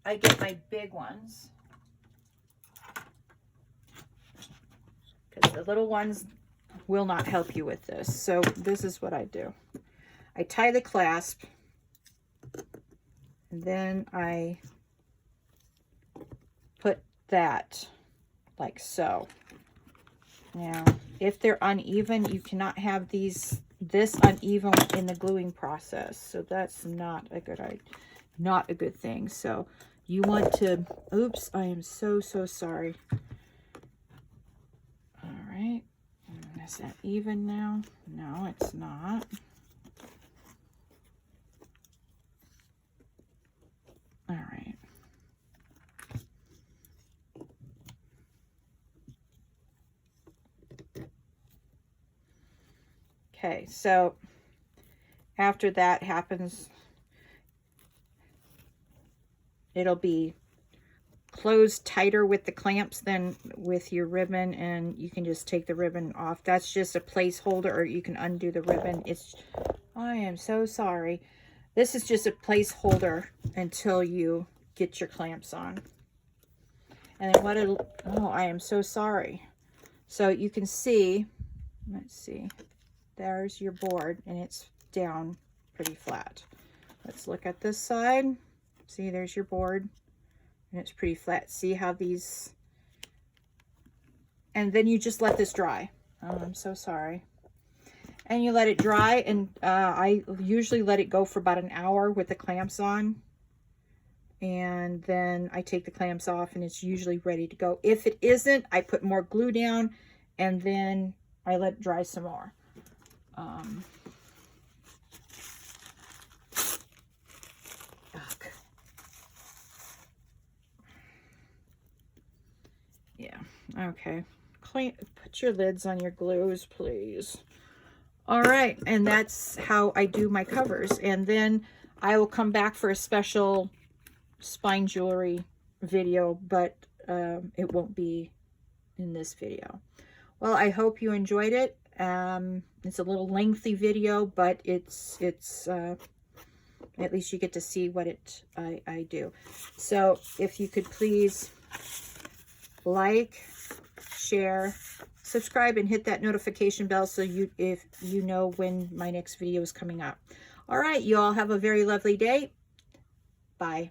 I get my big ones, because the little ones will not help you with this. So this is what I do. I tie the clasp, and then I put that like so. Now, if they're uneven, you cannot have this uneven in the gluing process. So that's not a good thing. So you want to, oops, I am so sorry. All right. Is that even now? No, it's not. All right. Okay, so after that happens, it'll be closed tighter with the clamps than with your ribbon, and you can just take the ribbon off. That's just a placeholder, or you can undo the ribbon. I am so sorry. This is just a placeholder until you get your clamps on. And then oh, I am so sorry. So you can see, let's see, there's your board, and it's down pretty flat. Let's look at this side. See, there's your board, and it's pretty flat. See how these, and then you just let this dry. Oh, I'm so sorry. And you let it dry, and I usually let it go for about an hour with the clamps on. And then I take the clamps off, and it's usually ready to go. If it isn't, I put more glue down, and then I let it dry some more. Yeah, okay. Put your lids on your glues, please. All right, and that's how I do my covers. And then I will come back for a special spine jewelry video, but it won't be in this video. Well, I hope you enjoyed it. It's a little lengthy video, but it's at least you get to see what I do. So if you could please like, share, subscribe, and hit that notification bell so if you know when my next video is coming up. All right, you all have a very lovely day. Bye.